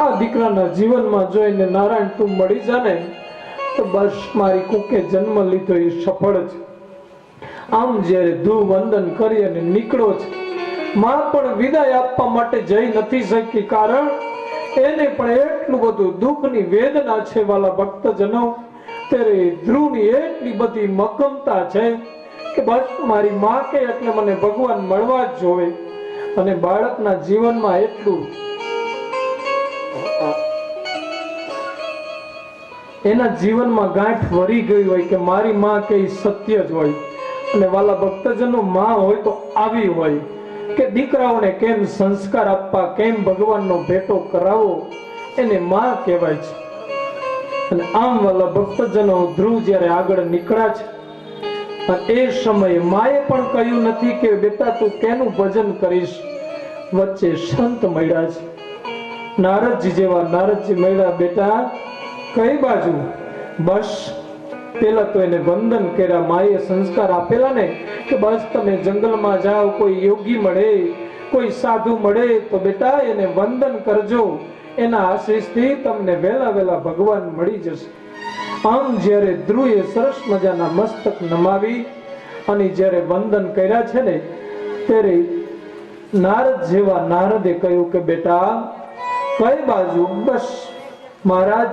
આ દીકરાના જીવનમાં જોઈને નારાયણ તું મળી જાને તો બસ મારી કુકે જન્મ લીધો એ સફળ છે. આમ જ્યારે ધ્રુવ વંદન કરી અને નીકળો છે, માં પણ વિદાય આપવા માટે જઈ નથી શકી, કારણ એને પણ એટલું બધું દુઃખની વેદના છે વાલા ભક્તજનો. ત્યારે ધ્રુવની એટલી બધી મક્કમતા છે કે બસ મારી માં કે એટલે મને ભગવાન મળવા જ જોવે. અને બાળકના જીવનમાં એટલું એના જીવનમાં ગાંઠ વરી ગઈ હોય કે મારી માં કે સત્ય જ હોય. અને વાલા ભક્તજનો માં હોય તો આવી હોય કે દીકરાઓને કેમ સંસ્કાર આપવા, કેમ ભગવાનનો ભેટો કરાવો, એને માં કહેવાય છે. અને આમ વાલા ભક્તજનો ધ્રુવ જ્યારે આગળ નીકળ્યા છે, એ સમયે માએ પણ કહ્યું નથી કે બેટા તું કેનું ભજન કરીશ. વચ્ચે સંત મળ્યા છે, નારદજી જેવા નારદજી મળ્યા. બેટા કઈ બાજુ? બસ પેલા તો એને વંદન કર્યા. માએ સંસ્કાર આપેલા ને કે બસ તમે જંગલમાં જાઓ, કોઈ યોગી મળે, કોઈ સાધુ મળે તો બેટા એને વંદન કરજો, એના આશીષથી તમને વહેલા વહેલા ભગવાન મળી જશે. આમ જ્યારે ધ્રુવે સરસ મજાના મસ્તક નમાવી અને જ્યારે વંદન કર્યા છે ને, ત્યારે નારદ જેવા નારદે કહ્યું કે બેટા કઈ બાજુ? બસ મહારાજ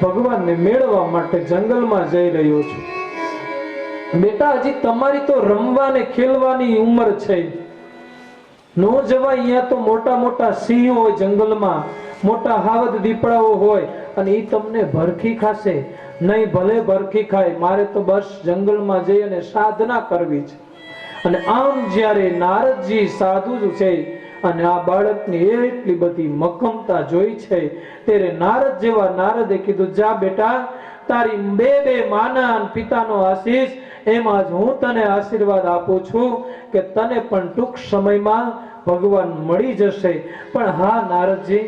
ભગવાનને મેળવવા માટે જંગલમાં જઈ રહ્યો છું. બેટા હજી તમારી તો રમવાને ખેલવાની ઉંમર છે, નો જવાય. અહીંયા તો મોટા મોટા સિંહ હોય જંગલમાં, મોટા હાવદ દીપડાઓ હોય અને એ તમને ભરખી ખાશે નહીં. ભલે ભરખી ખાય, મારે તો બસ જંગલમાં જઈ અને સાધના કરવી છે. અને આમ જ્યારે નારદજી સાધુ છે અને આ બાળકની એટલી બધી મક્કમતા જોઈ છે, ત્યારે નારદ જેવા નારદે કીધું, જા બેટા, તારી બે માના પિતાનો આશીષ, એમાં જ હું તને આશીર્વાદ આપું છું કે તને પણ ટૂંક સમયમાં ભગવાન મળી જશે. પણ હા નારદજી,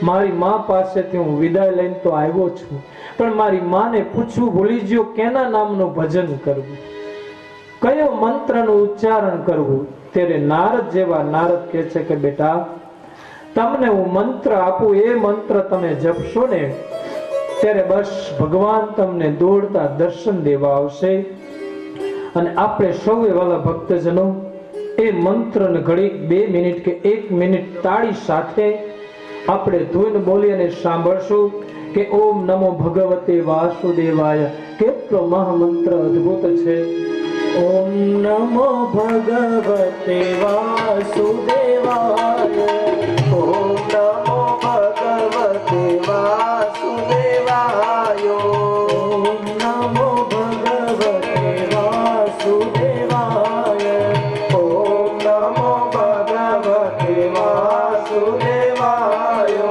મારી માં પાસેથી હું વિદાય લઈને તો આવ્યો છું, પણ મારી માને પૂછવું ભૂલી ગયો કેના નામનું ભજન કરવું. કયો મંત્રનું ઉચ્ચારણ કરવું, ત્યારે નારદ જેવા નારદ કહે છે કે બેટા, તમને હું મંત્ર આપું, એ મંત્ર તમે જપશો ને ત્યારે બસ ભગવાન તમને દોડતા દર્શન દેવા આવશે. અને આપણે સૌએ વાલા ભક્તજનો એ મંત્રને ઘડીક 2 મિનિટ કે 1 મિનિટ તાળી સાથે આપણે ધૂન બોલી અને સાંભળશું કે ઓમ નમો ભગવતે વાસુદેવાય. કેટલો મહામંત્ર અદ્ભુત છે. ઓમ નમો ભગવતે વાસુદેવાય. ઓમ નમો ભગવતે વાસુદેવાય. ઓમ નમો ભગવતે વાસુદેવાય. ઓમ નમો ભગવતે વાસુદેવાય.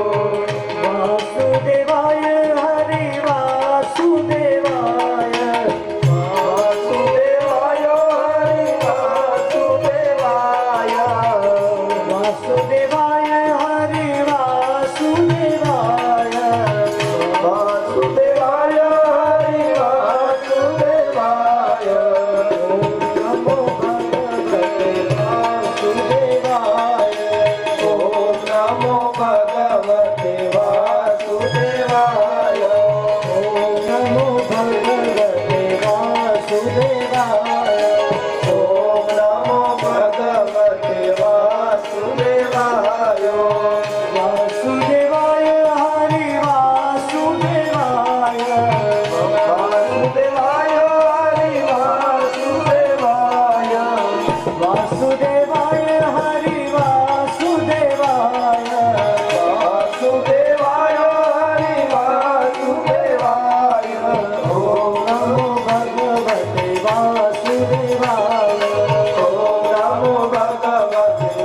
વાસુદેવાય હરિ વાસુદેવાય. વાસુદેવાય હરિ વાસુદેવાય. વાસુદેવાય હરિ વાસુદેવાય. વાસુદેવાય હરિ વાસુદેવાય. ઓમ નમો ભગવતે વાસુદેવાય. ઓમ નમો ભગવતે વાસુદેવાય. ઓમ નમો ભગવતે વાસુદેવાય. ઓમ નમો ભગવતે વાસુદેવાય. વાસુદેવાય હરિ વાસુદેવાય. વાસુદેવાય હરિ વાસુદેવાય. વાસુદેવાય હરિ વાસુદેવાય. વાસુદેવાય હરિ વાસુદેવાય. ઓમ નમો ભગવતે વાસુદેવાય. ઓમ નમો ભગવતે વાસુદેવાય. ઓમ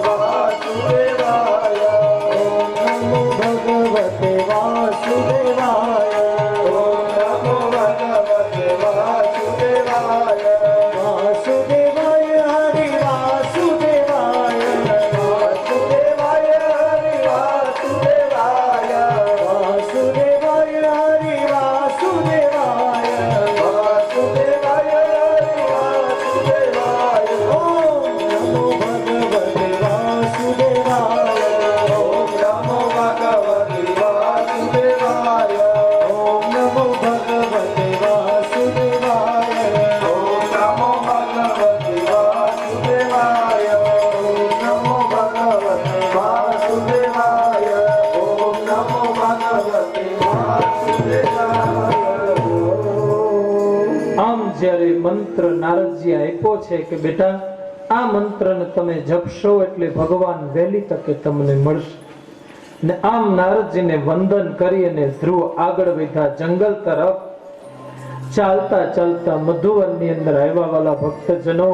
નમો ભગવતે વાસુદેવાય. ઓમ નમો ભગવતે વાસુદેવાય. વાસુદેવાય હરિ વાસુદેવાય. વાસુદેવાય હરિ વાસુદેવાય. વાસુદેવાય હરિ વાસુદેવાય. વાસુદેવાય હરિ વાસુદેવાય. ઓમ નમો ભગવતે વાસુદેવાય. ઓમ નમો ભગવતે વાસુદેવાય. ઓમ નમો ભગવતે વાસુદેવાય. ઓમ નમો ભગવતે વાસુદેવાય. ઓમ નમો ભગવતે વાસુદેવાય. ઓમ નમો ભગવતે વાસુદેવાય. આમ જ્યારે મંત્ર નારદજી આપ્યો છે કે બેટા આ મંત્રને તમે જપશો એટલે ભગવાન વહેલી તકે તમને મળશે. ને આમ નારદજીને વંદન કરી અને ધ્રુવ આગળ વધ્યા જંગલ તરફ. ચાલતા ચાલતા મધુવનની અંદર આવ્યા વાલા ભક્તજનો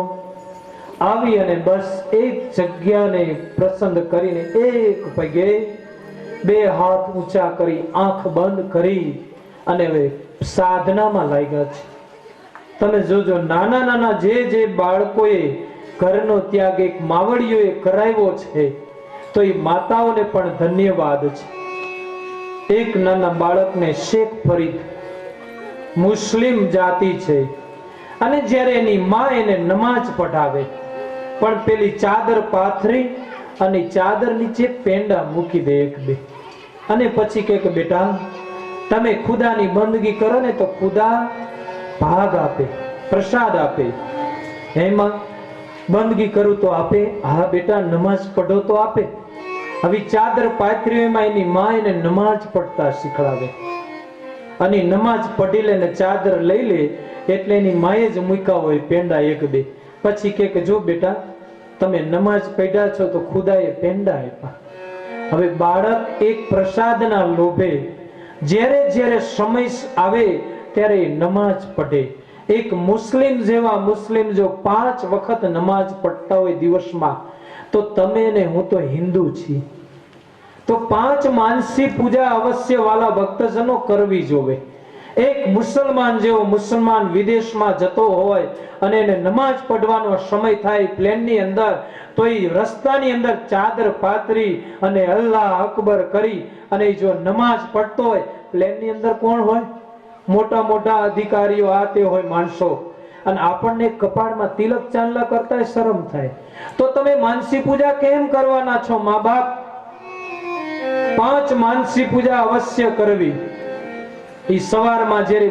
આવી અને બસ એક જગ્યાને પસંદ કરીને એક પગે 2 હાથ ઊંચા કરી આંખ બંધ કરી અને હવે સાધનામાં લાગ્યા છે. તમે જોજો નાના નાના જે બાળકોએ ઘરનો ત્યાગ એક માવડીઓએ કરાવ્યો છે તો એ માતાઓને પણ ધન્યવાદ છે. એક નાના બાળકને શેખ ફરીદ મુસ્લિમ જાતિ છે અને જ્યારે એની માં એને નમાજ પઢાવે પણ પેલી ચાદર પાથરી અને ચાદર નીચે પેંડા મૂકી દે 1-2 અને પછી કહે કે બેટા તમે ખુદાની બંદગી કરો ને તો ખુદા ભાગ આપે, પ્રસાદ આપે. એમાં બંદગી કરું તો આપે, હા બેટા નમાજ પઢો તો આપે. હવે ચાદર પાથરી એમાં એની માં એને નમાજ પઢતા શીખડાવે અને નમાજ પઢી લે ને ચાદર લઈ લે એટલે એની માએ જ મૂક્યા હોય પેંડા 1-2. પછી કે જો બેટા તમે નમાજ પઢ્યા છો તો ખુદાએ પેંડા આપ્યા. હવે બાળક એક પ્રસાદના લોભે જ્યારે જ્યારે સમય આવે ત્યારે નમાજ પઢે. એક મુસ્લિમ જેવા મુસ્લિમ જો 5 વખત નમાજ પઢતા હોય દિવસમાં તો તમે ને હું તો હિન્દુ છીએ તો 5 માનસી પૂજા અવશ્ય વાલા ભક્તજનો કરવી જોવે. એક મુસલમાન જેવો મુસલમાન વિદેશમાં જતો હોય અને એને નમાજ પઢવાનો સમય થાય પ્લેનની અંદર તો એ રસ્તાની અંદર ચાદર પાથરી અને અલ્લાહ અકબર કરી અને જો નમાજ પઢતો હોય પ્લેનની અંદર કોણ હોય? મોટા મોટા અધિકારીઓ આ તે હોય માણસો અને આપણને કપાળમાં તિલક ચાંદલા કરતા શરમ થાય, તો તમે માનસી પૂજા કેમ કરવાના છો? મા બાપ 5 માનસી પૂજા અવશ્ય કરવી. ઈ સવારમાં જ્યારે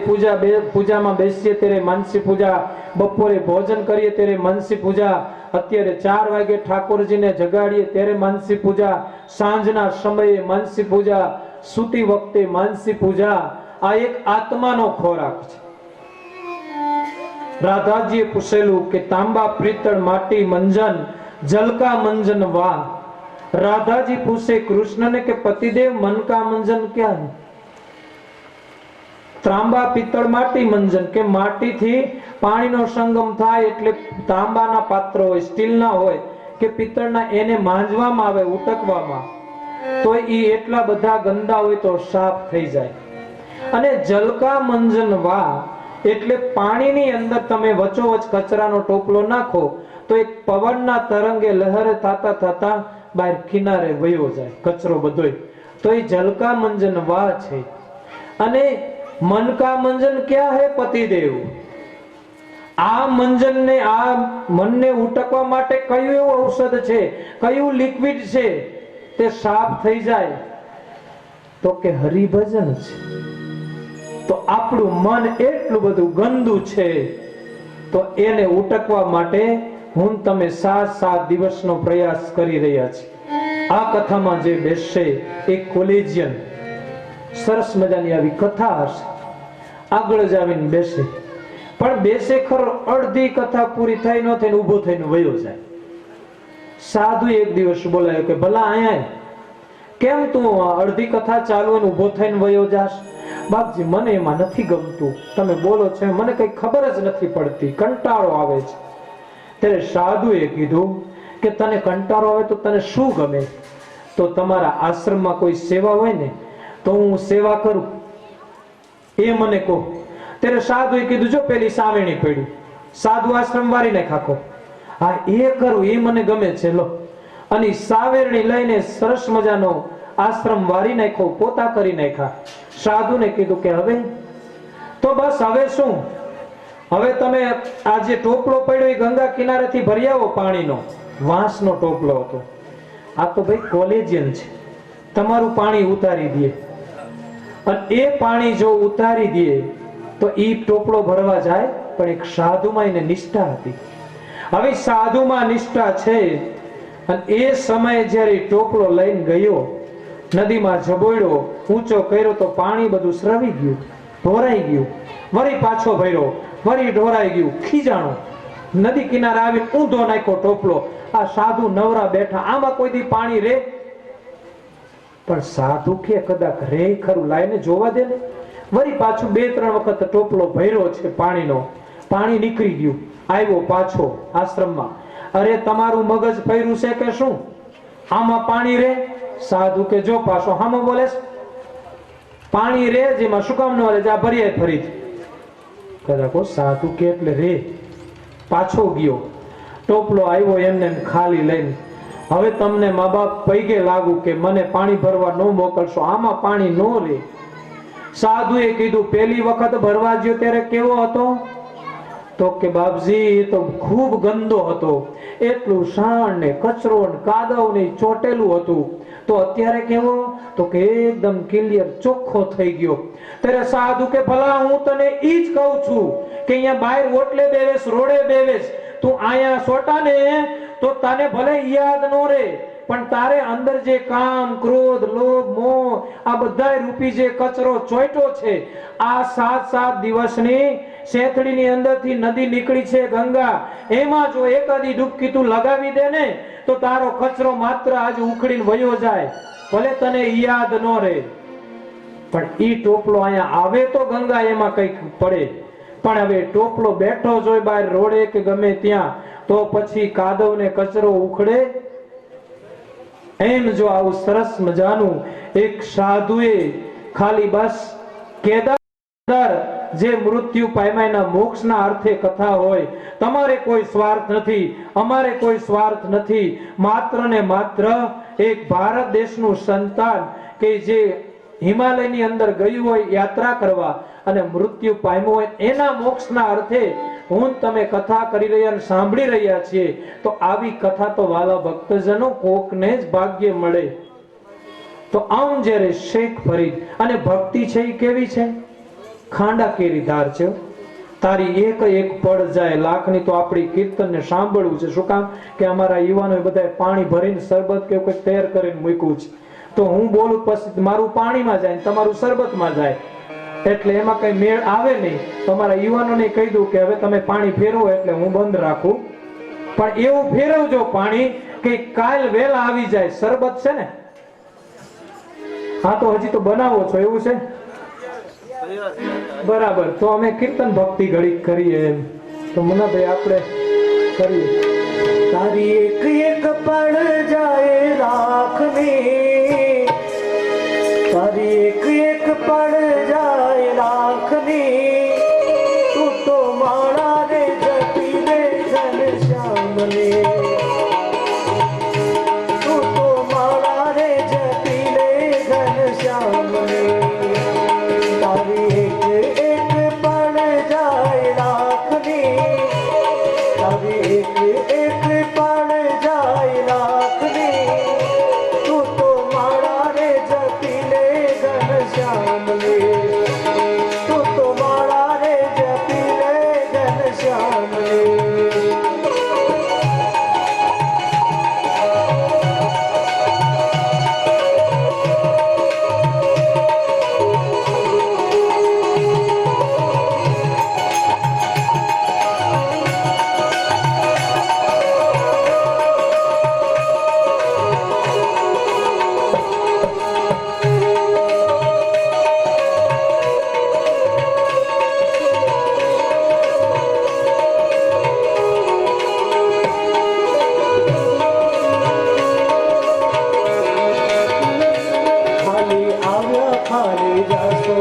પૂજામાં બેસીએ ત્યારે માનસી પૂજા, બપોરે ભોજન કરીએ ત્યારે માનસી પૂજા, અત્યારે 4 વાગે ઠાકોરજીને જગાડીએ ત્યારે માનસી પૂજા, સાંજના સમયે માનસી પૂજા, સૂતી વખતે માનસી પૂજા. આ એક આત્માનો ખોરાક છે. રાધાજીએ પૂછેલું કે તાંબા પિત્તળ માટી મંજન, જલકા મંજન વા. રાધાજી પૂછે કૃષ્ણને કે પતિદેવ મન કા મંજન ક્યાં હે? તાંબા પિત્તળ માટી મંજન કે માટીથી પાણીનો સંગમ થાય એટલે તાંબાના પાત્ર હોય, સ્ટીલના હોય કે પિત્તળના, એને માંજવામાં આવે, ઉટકવામાં, તો ઈ એટલા બધા ગંદા હોય તો સાફ થઈ જાય. અને જલકા મંજન વા એટલે પાણીની અંદર તમે વચોવચ કચરાનો ટોપલો નાખો તો એક પવનના તરંગે લહેર થતા થતા બહાર કિનારે વયો જાય કચરો બધોય, તો એ જલકા મંજન વા છે. અને મન કા મંજન ક્યાં હે પતિદેવ? આ મંજનને, આ મનને ઉટકવા માટે કયું એવું ઔષધ છે, કયું લિક્વિડ છે તે સાફ થઈ જાય? તો કે હરિભજન છે. તો આપણું મન એટલું બધું ગંદુ છે, તો એને ઉટકવા માટે હું તમે 7 દિવસનો પ્રયાસ કરી રહ્યા છે. આ કથામાં જે બેસશે એક કોલેજિયન, સરસ મજાની આવી કથા હશે, આગળ જ આવીને બેસે, પણ બેસે ખરો, અડધી કથા પૂરી થઈ ન થઈને ઊભો થઈને વયો જાય. સાધુ એક દિવસ બોલાયો કે ભલા અહીંયા કેમ તું અડધી કથા ચાલુ અને ઊભો થઈને વયો જાશ? બાપજી મને એમાં નથી ગમતું, તમે બોલો છો મને કઈ ખબર જ નથી પડતી, કંટાળો આવે છે. ત્યારે સાધુએ કીધું કે તને કંટાળો આવે તો તને શું ગમે? તો તમારા આશ્રમમાં કોઈ સેવા હોય ને તો હું સેવા કરું, એ મને કહો. ત્યારે સાધુએ કીધું જો પેલી સાવેણી પડી, સાધુ આશ્રમ વારી નાખો, હા એ કરું, એ મને ગમે છે, લો. અને સાવેરણી લઈને સરસ મજાનો આશ્રમ વારી નાખ્યો, પોતા કરી નાખ્યા. સાધુને કીધું કે હવે તો બસ, હવે શું, હવે તમે આ જે ટોપલો પડ્યો એ ગંગા કિનારેથી ભરી આવો પાણીનો. વાંસનો ટોપલો હતો. આ તો ભાઈ કોલેજિયન છે, તમારું પાણી ઉતારી દે, અને એ પાણી જો ઉતારી દે તો ઈ ટોપલો ભરવા જાય. પણ એક સાધુમાં એને નિષ્ઠા હતી. હવે સાધુમાં નિષ્ઠા છે, અને એ સમયે જ્યારે ટોપલો લઈને ગયો, નદીમાં જબોડ્યો, ઊંચો કર્યો તો પાણી બધું સ્રવી ગયું, ઢોરાઈ ગયું. વળી પાછો ભર્યો, વળી ઢોરાઈ ગયું, ખીજાણો. નદી કિનારે આવીને ઊંધો નાખ્યો ટોપલો. આ સાધુ નવરા બેઠા, આમાં કોઈ દી પાણી રે? પણ સાધુ કે કદાચ રે ખરું, લાઈને જોવા દે ને. વળી પાછું 2-3 વખત ટોપલો ભર્યો છે પાણીનો, પાણી નીકળી ગયું. આવ્યો પાછો આશ્રમમાં, અરે તમારું મગજ ફર્યું છે કે શું? આમાં પાણી રે? સાધુ કે જો પાછો હામો બોલે પાણી રે, જેમાં શું કામ ન રે, જા ભરીએ ફરીથી. કદાચ સાધુ કે એટલે રે. પાછો ગયો, ટોપલો આવ્યો એમને ખાલી લઈને. હવે તમને મા બાપ પૈગે લાગુ કે મને પાણી ભરવા ન મોકલશો, આમાં પાણી નો રે. સાધુએ કીધું પેલી વખત ભરવા ગયો ત્યારે કેવો હતો? તો કે બાપજી એ તો ખૂબ ગંદો હતો, એટલું સાણ ને કચરો ને કાદવ ને ચોટેલું હતું. તો અત્યારે કેવો? તો કે એકદમ ક્લિયર, ચોખ્ખો થઈ ગયો. ત્યારે સાધુ કે ભલા હું તને ઈ જ કહું છું કે અહીંયા બહાર ઓટલે બેવેશ, રોડે બેવેશ, તું અહીંયા સોટા ને તો તને ભલે યાદ નો રે, પણ તારે અંદર જે કામ, ક્રોધ, લોભ, મોહ, આ બધા રૂપી જે કચરો ચોઈટો છે, આ 7 દિવસની શેથડીની અંદરથી નદી નીકળી છે ગંગા, એમાં જો એકાદી ડૂબકી તું લગાવી દે ને તો તારો કચરો માત્ર આજ ઉખડીને વયો જાય, ભલે તને યાદ નો રહે. પણ ઈ ટોપલો અહીંયા આવે તો ગંગા એમાં કઈક પડે, પણ હવે ટોપલો બેઠો જોઈ બહાર રોડે કે ગમે ત્યાં, તો પછી કાદવ ને કચરો ઉખડે? એમ જો આવું સરસ મજાનું એક સાધુએ ખાલી બસ કેદાર જે મૃત્યુ પામ્યાના મોક્ષના અર્થે કથા હોય, તમારે કોઈ સ્વાર્થ નથી, અમારે કોઈ સ્વાર્થ નથી, માત્ર ને માત્ર એક ભારત દેશનું સંતાન કે જે હિમાલયની અંદર ગયું હોય યાત્રા કરવા અને મૃત્યુ પામ્યું હોય, એના મોક્ષના અર્થે હું તમે કથા કરી રહ્યા અને સાંભળી રહ્યા છીએ, તો આવી કથા તો વાલા ભક્તજનો કોકને જ ભાગ્ય મળે. તો આમ જ્યારે શેખ ફરીદ અને ભક્તિ છે એ કેવી છે? ખાંડા કેરી ધાર છે. તારી એક એક પડ જાય લાખની. તો આપણી કીર્તનને સાંભળવું છે. શું કામ? કે અમારા યુવાનો બધા પાણી ભરીને શરબત કે કંઈક તૈયાર કરીને મૂક્યું છે. તો હું બોલું પછી મારું પાણીમાં જાય ને તમારું શરબતમાં જાય, એટલે એમાં કઈ મેળ આવે નહીં. તમારા યુવાનોને કહી દઉં કે હવે તમે પાણી ફેરવો એટલે હું બંધ રાખું, પણ એવું ફેરવજો પાણી કે કાલ વેલા આવી જાય. શરબત છે ને? હા, તો હજી તો બનાવો છો એવું છે? બરાબર. તો અમે કીર્તન ભક્તિ ઘડી કરીએ એમ. તો મુનાભાઈ આપણે કરીએ. તારી એક એક પડ જાય લાખની, તારી એક એક પડ જાય લાખની, તું તો માળા રે જતી રે ઘનશ્યામની, તું તો માળા રે જતી રે ઘનશ્યામની. તારી એક એક પડ જાય લાખની, તારી એક એક પડ જાય લાખની, તું તો માળા રે જતી રે ઘનશ્યામની, તું તો માળા રે જતી રે ઘનશ્યામની. ખાલી જાશો,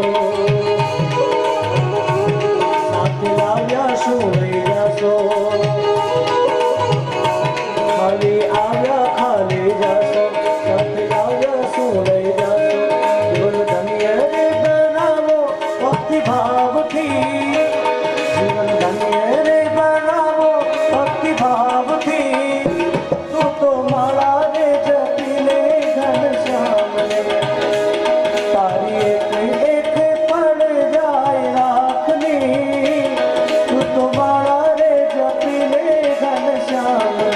સાથે લાવ્યા શું લઈ જાશો, ખાલી આવ્યા ખાલી જાશો, સાથે લાવ્યા શું લઈ જાશો. જીવન ધન્ય રે બનાવો ભક્તિ ભાવથી, જીવન ધન્ય રે બનાવો ભક્તિ ભાવથી, તું તો માળા રે જતી રે ઘનશ્યામને. તારી એક એક પડ જાય લાખની, તું તો માળા રે જતી રે ઘનશ્યામને.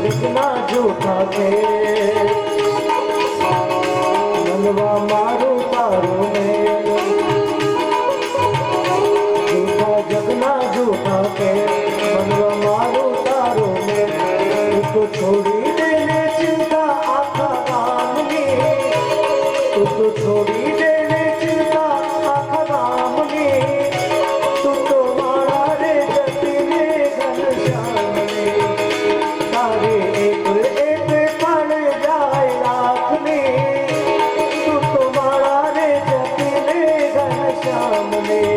જગના જૂઠા કે મનવા મારું તારું ને, જૂઠા જગના જૂઠા કે મનવા મારું તારું ને, તું તો છોડી દેને ચિંતા આખા ગામની, તું તો છોડી દેને ચિંતા આખા ગામની, તું તો માળા રે જતી રે ઘનશ્યામની. તારી એક એક પડ જાય લાખની, તું તો માળા રે જતી રે ઘનશ્યામની.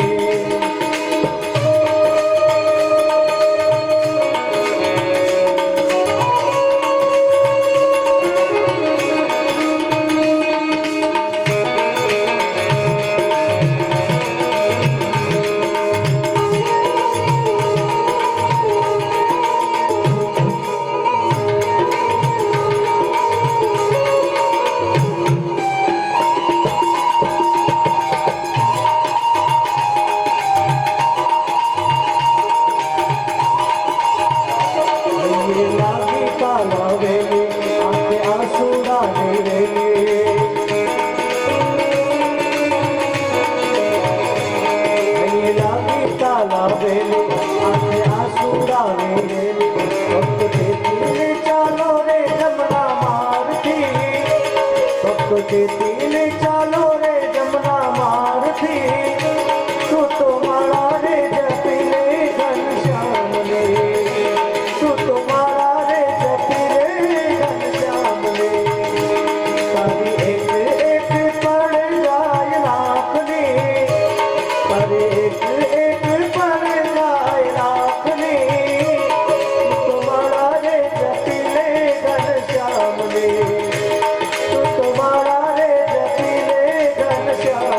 ખેતીને ચાલો રે જમના મારથી તું તો મારા રે જપી લે ઘનશ્યામને તું તો મારા રે જપી રે ઘનશ્યામને તારી એક એક પડ જાય લાખની તારી એક એક પડ જાય લાખની તું તો મારા રે જપી લે ઘનશ્યામને તું તો મારા રે જપી લે ઘનશ્યામને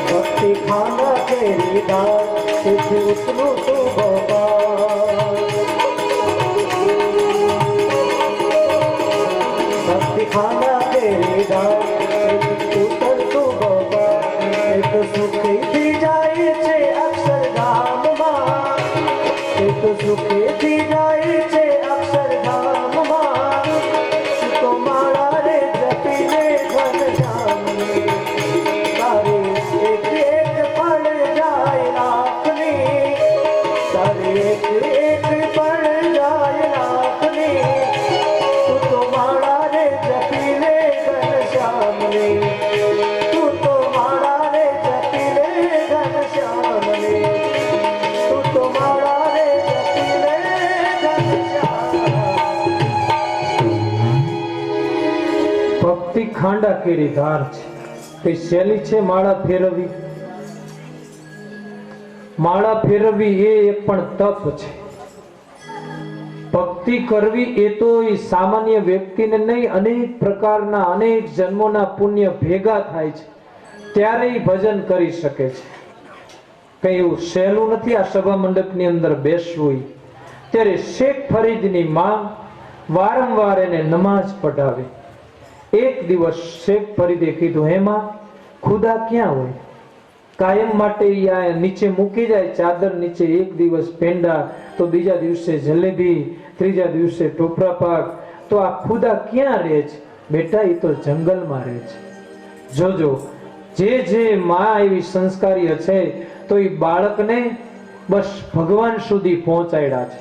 भक्ति खाना तेरी दात सिद्ध उतरू तू गोपाल भक्ति खाना तेरी दात सिद्ध उतर तू गोपाल एक सुखी थी जाए छे अक्षरधाम માં એક સુખી થી જાય છે અક્ષરધામમાં તો મારા રે જપીને ઘનશ્યામને તારી એક એક પડ જાય લાખની તારી એક એક પડ જાય લાખની તું તો મારા રે જપીને ઘનશ્યામને તું તો મારા રે જપીને ઘનશ્યામને તું તો મારા રે જપીને ઘનશ્યામ ભક્તિ ખાંડા કેરી ધાર છે તે શૈલી છે માળા ફેરવી માળા ફેરવી એ એક પણ તપ છે ભક્તિ કરવી એ તો એ સામાન્ય વ્યક્તિને નહીં અનેક પ્રકારના અનેક જન્મોના પુણ્ય ભેગા થાય છે ત્યારે એ ભજન કરી શકે છે કઈ એવું સહેલું નથી આ સભા મંડપની અંદર બેસવું ત્યારે શેખ ફરીદની માં વારંવાર એને નમાઝ પઢાવી એક દિવસ શેખ ફરીદે કીધું હેમાં ખુદા ક્યાં હોય કાયમ માટે ઈ નીચે મૂકી જાય ચાદર નીચે એક દિવસ પેંડા તો બીજા દિવસે જલેબી ત્રીજા દિવસે ટોપરા પાક તો આ ખુદા ક્યાં રહે છે બેટા એ તો જંગલમાં રહે છે જોજો જે માં એવી સંસ્કારી છે તો એ બાળકને બસ ભગવાન સુધી પહોંચાડ્યા છે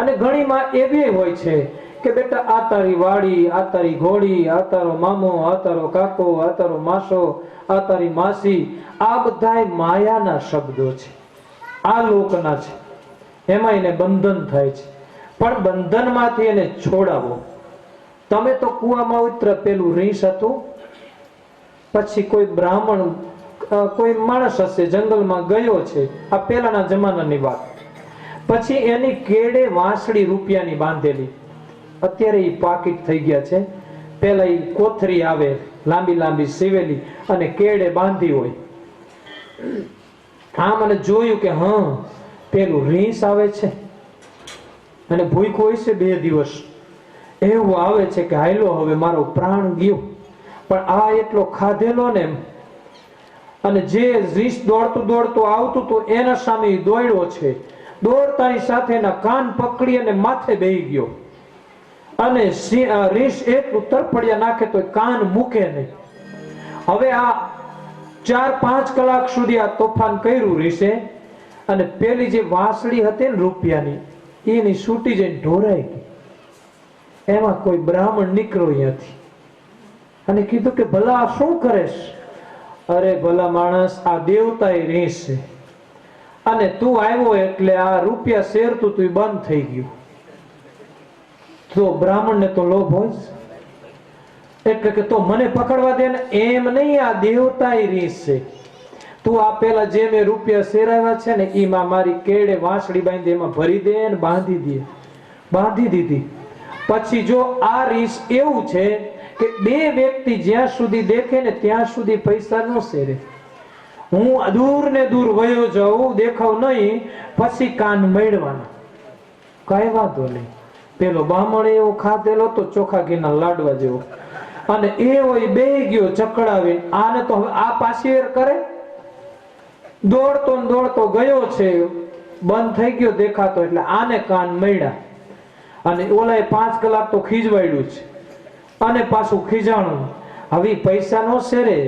અને ઘણી માં એવી હોય છે કે બેટા આ તારી વાડી આ તારી ઘોડી આ તારો મામો આ તારો કાકો આ તારો માસો આ તારી માસી આ બધાય માયાના શબ્દો છે આ લોકના છે એમાં એને બંધન થાય છે પણ બંધનમાંથી એને છોડાવો તમે તો કુવામાં ઉતર પેલું રીસ હતું પછી કોઈ બ્રાહ્મણ કોઈ માણસ હશે જંગલમાં ગયો છે આ પહેલાના જમાનાની વાત પછી એની કેડે વાંસળી રૂપિયાની બાંધેલી અત્યારે એ પાકીટ થઈ ગયા છે પેલા એ કોથરી આવે લાંબી લાંબી સીવેલી અને કેડે બાંધી હોય આ મને જોયું કે હા પેલું રીસ આવે છે અને ભૂખ હોય છે 2 દિવસ એવું આવે છે કે હાયલો હવે મારો પ્રાણ ગયો પણ આ એટલો ખાધેલો ને અને જે રીસ દોડતું દોડતું આવતું તો એના સામે દોડ્યો છે દોડતાની સાથે એના કાન પકડી અને માથે બેહી ગયો અને રીસ એટલું તરફડિયા નાખે તો કાન મૂકે નહીં હવે આ 4-5 કલાક સુધી આ તોફાન કર્યું રીસે અને પેલી જે વાંસળી હતી ને રૂપિયાની એની છૂટી જઈને ઢોરાઈ ગઈ એમાં કોઈ બ્રાહ્મણ નીકળ્યો અહીંયાથી અને કીધું કે ભલા આ શું કરેશ અરે ભલા માણસ આ દેવતાએ રીસ છે અને તું આવ્યો એટલે આ રૂપિયા શેરતું તું બંધ થઈ ગયું તો બ્રાહ્મણને તો લોભ હોય એટલે કે તો મને પકડવા દે ને એમ નહીં આ દેવતાએ રીસ છે તું આ પેલા જે મેં રૂપિયા શેરાવ્યા છે ને એમાં મારી કેડે વાંસળી બાંધી એમાં ભરી દે ને બાંધી દીધી પછી જો આ રીસ એવું છે કે બે વ્યક્તિ જ્યાં સુધી દેખે ને ત્યાં સુધી પૈસા ન શેરે. હું દૂર ને દૂર વયો જાઉં, દેખાવ નહીં, પછી કાન મળવાના, કઈ વાંધો નહીં. પેલો બામણ એવો ખાધેલો તો ચોખા ઘીના લાડવા જેવો, અને એવો બે ગયો ચકડાવી, આને તો હવે આ પાછી કરે, દોડતો ને દોડતો ગયો છે, બંધ થઈ ગયો દેખાતો, એટલે આને કાન મળ્યા. અને ઓલાએ 5 કલાક તો ખીજવાડ્યું છે, અને પાછું ખીજાણું. હવે પૈસા નો શેરે,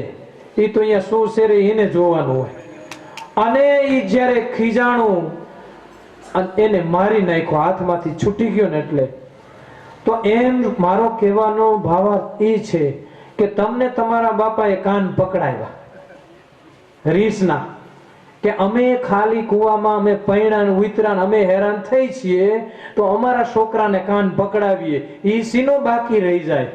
એ તો અહીંયા શું શેરે એને જોવાનું હોય. અને એ જ્યારે ખીજાણું એને મારી નાખ્યો, હાથમાંથી છૂટી ગયો ને એટલે. તો એમ મારો કહેવાનો ભાવાર્થ એ છે કે તમને તમારા બાપાએ કાન પકડાવ્યા રીસના, કે અમે ખાલી કુવામાં અમે પૈણાને ઉતરાને અમે હેરાન થઈ છીએ, તો અમારા છોકરાને કાન પકડાવીએ, ઈ સીનો બાકી રહી જાય.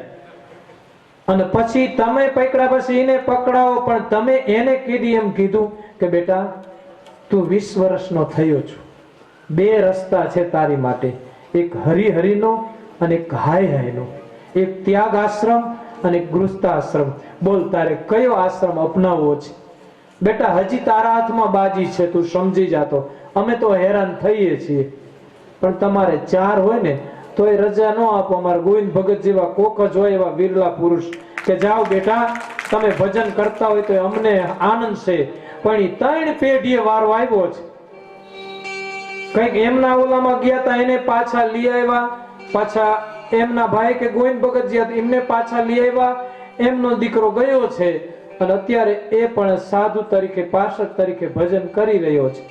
અને પછી તમે પકડ્યા પછી એને પકડાવો, પણ તમે એને કીધી એમ કીધું કે બેટા તું 20 વર્ષનો થયો છો, 2 રસ્તા છે તારી માટે, એક હરિહરિનો અને એક હાય હાયનો, એક ત્યાગ આશ્રમ અને એક ગૃહસ્થાશ્રમ. બોલ તારે કયો આશ્રમ અપનાવવો છે? બેટા હજી તારા હાથમાં બાજી છે, તું સમજી જાતો, અમે તો હેરાન થઈએ છીએ, પણ તમારે 4 હોય ને તોય રજા ન આપો. અમારા ગોવિંદ ભગત જેવા કોક જ હોય એવા બિરલા પુરુષ કે જાઓ બેટા તમે ભજન કરતા હોય તો અમને આનંદ છે, પણ એ 3 પેઢીએ વારો આવ્યો છે. કઈક એમના ઓલામાં ગયા હતા, એને પાછા લઈ આવ્યા, પાછા એમના ભાઈ કે ગોવિંદ ભગત જે હતા એમને પાછા લઈ આવ્યા, એમનો દીકરો ગયો છે, અને અત્યારે એ પણ સાધુ તરીકે પાર્ષદ તરીકે ભજન કરી રહ્યો છે.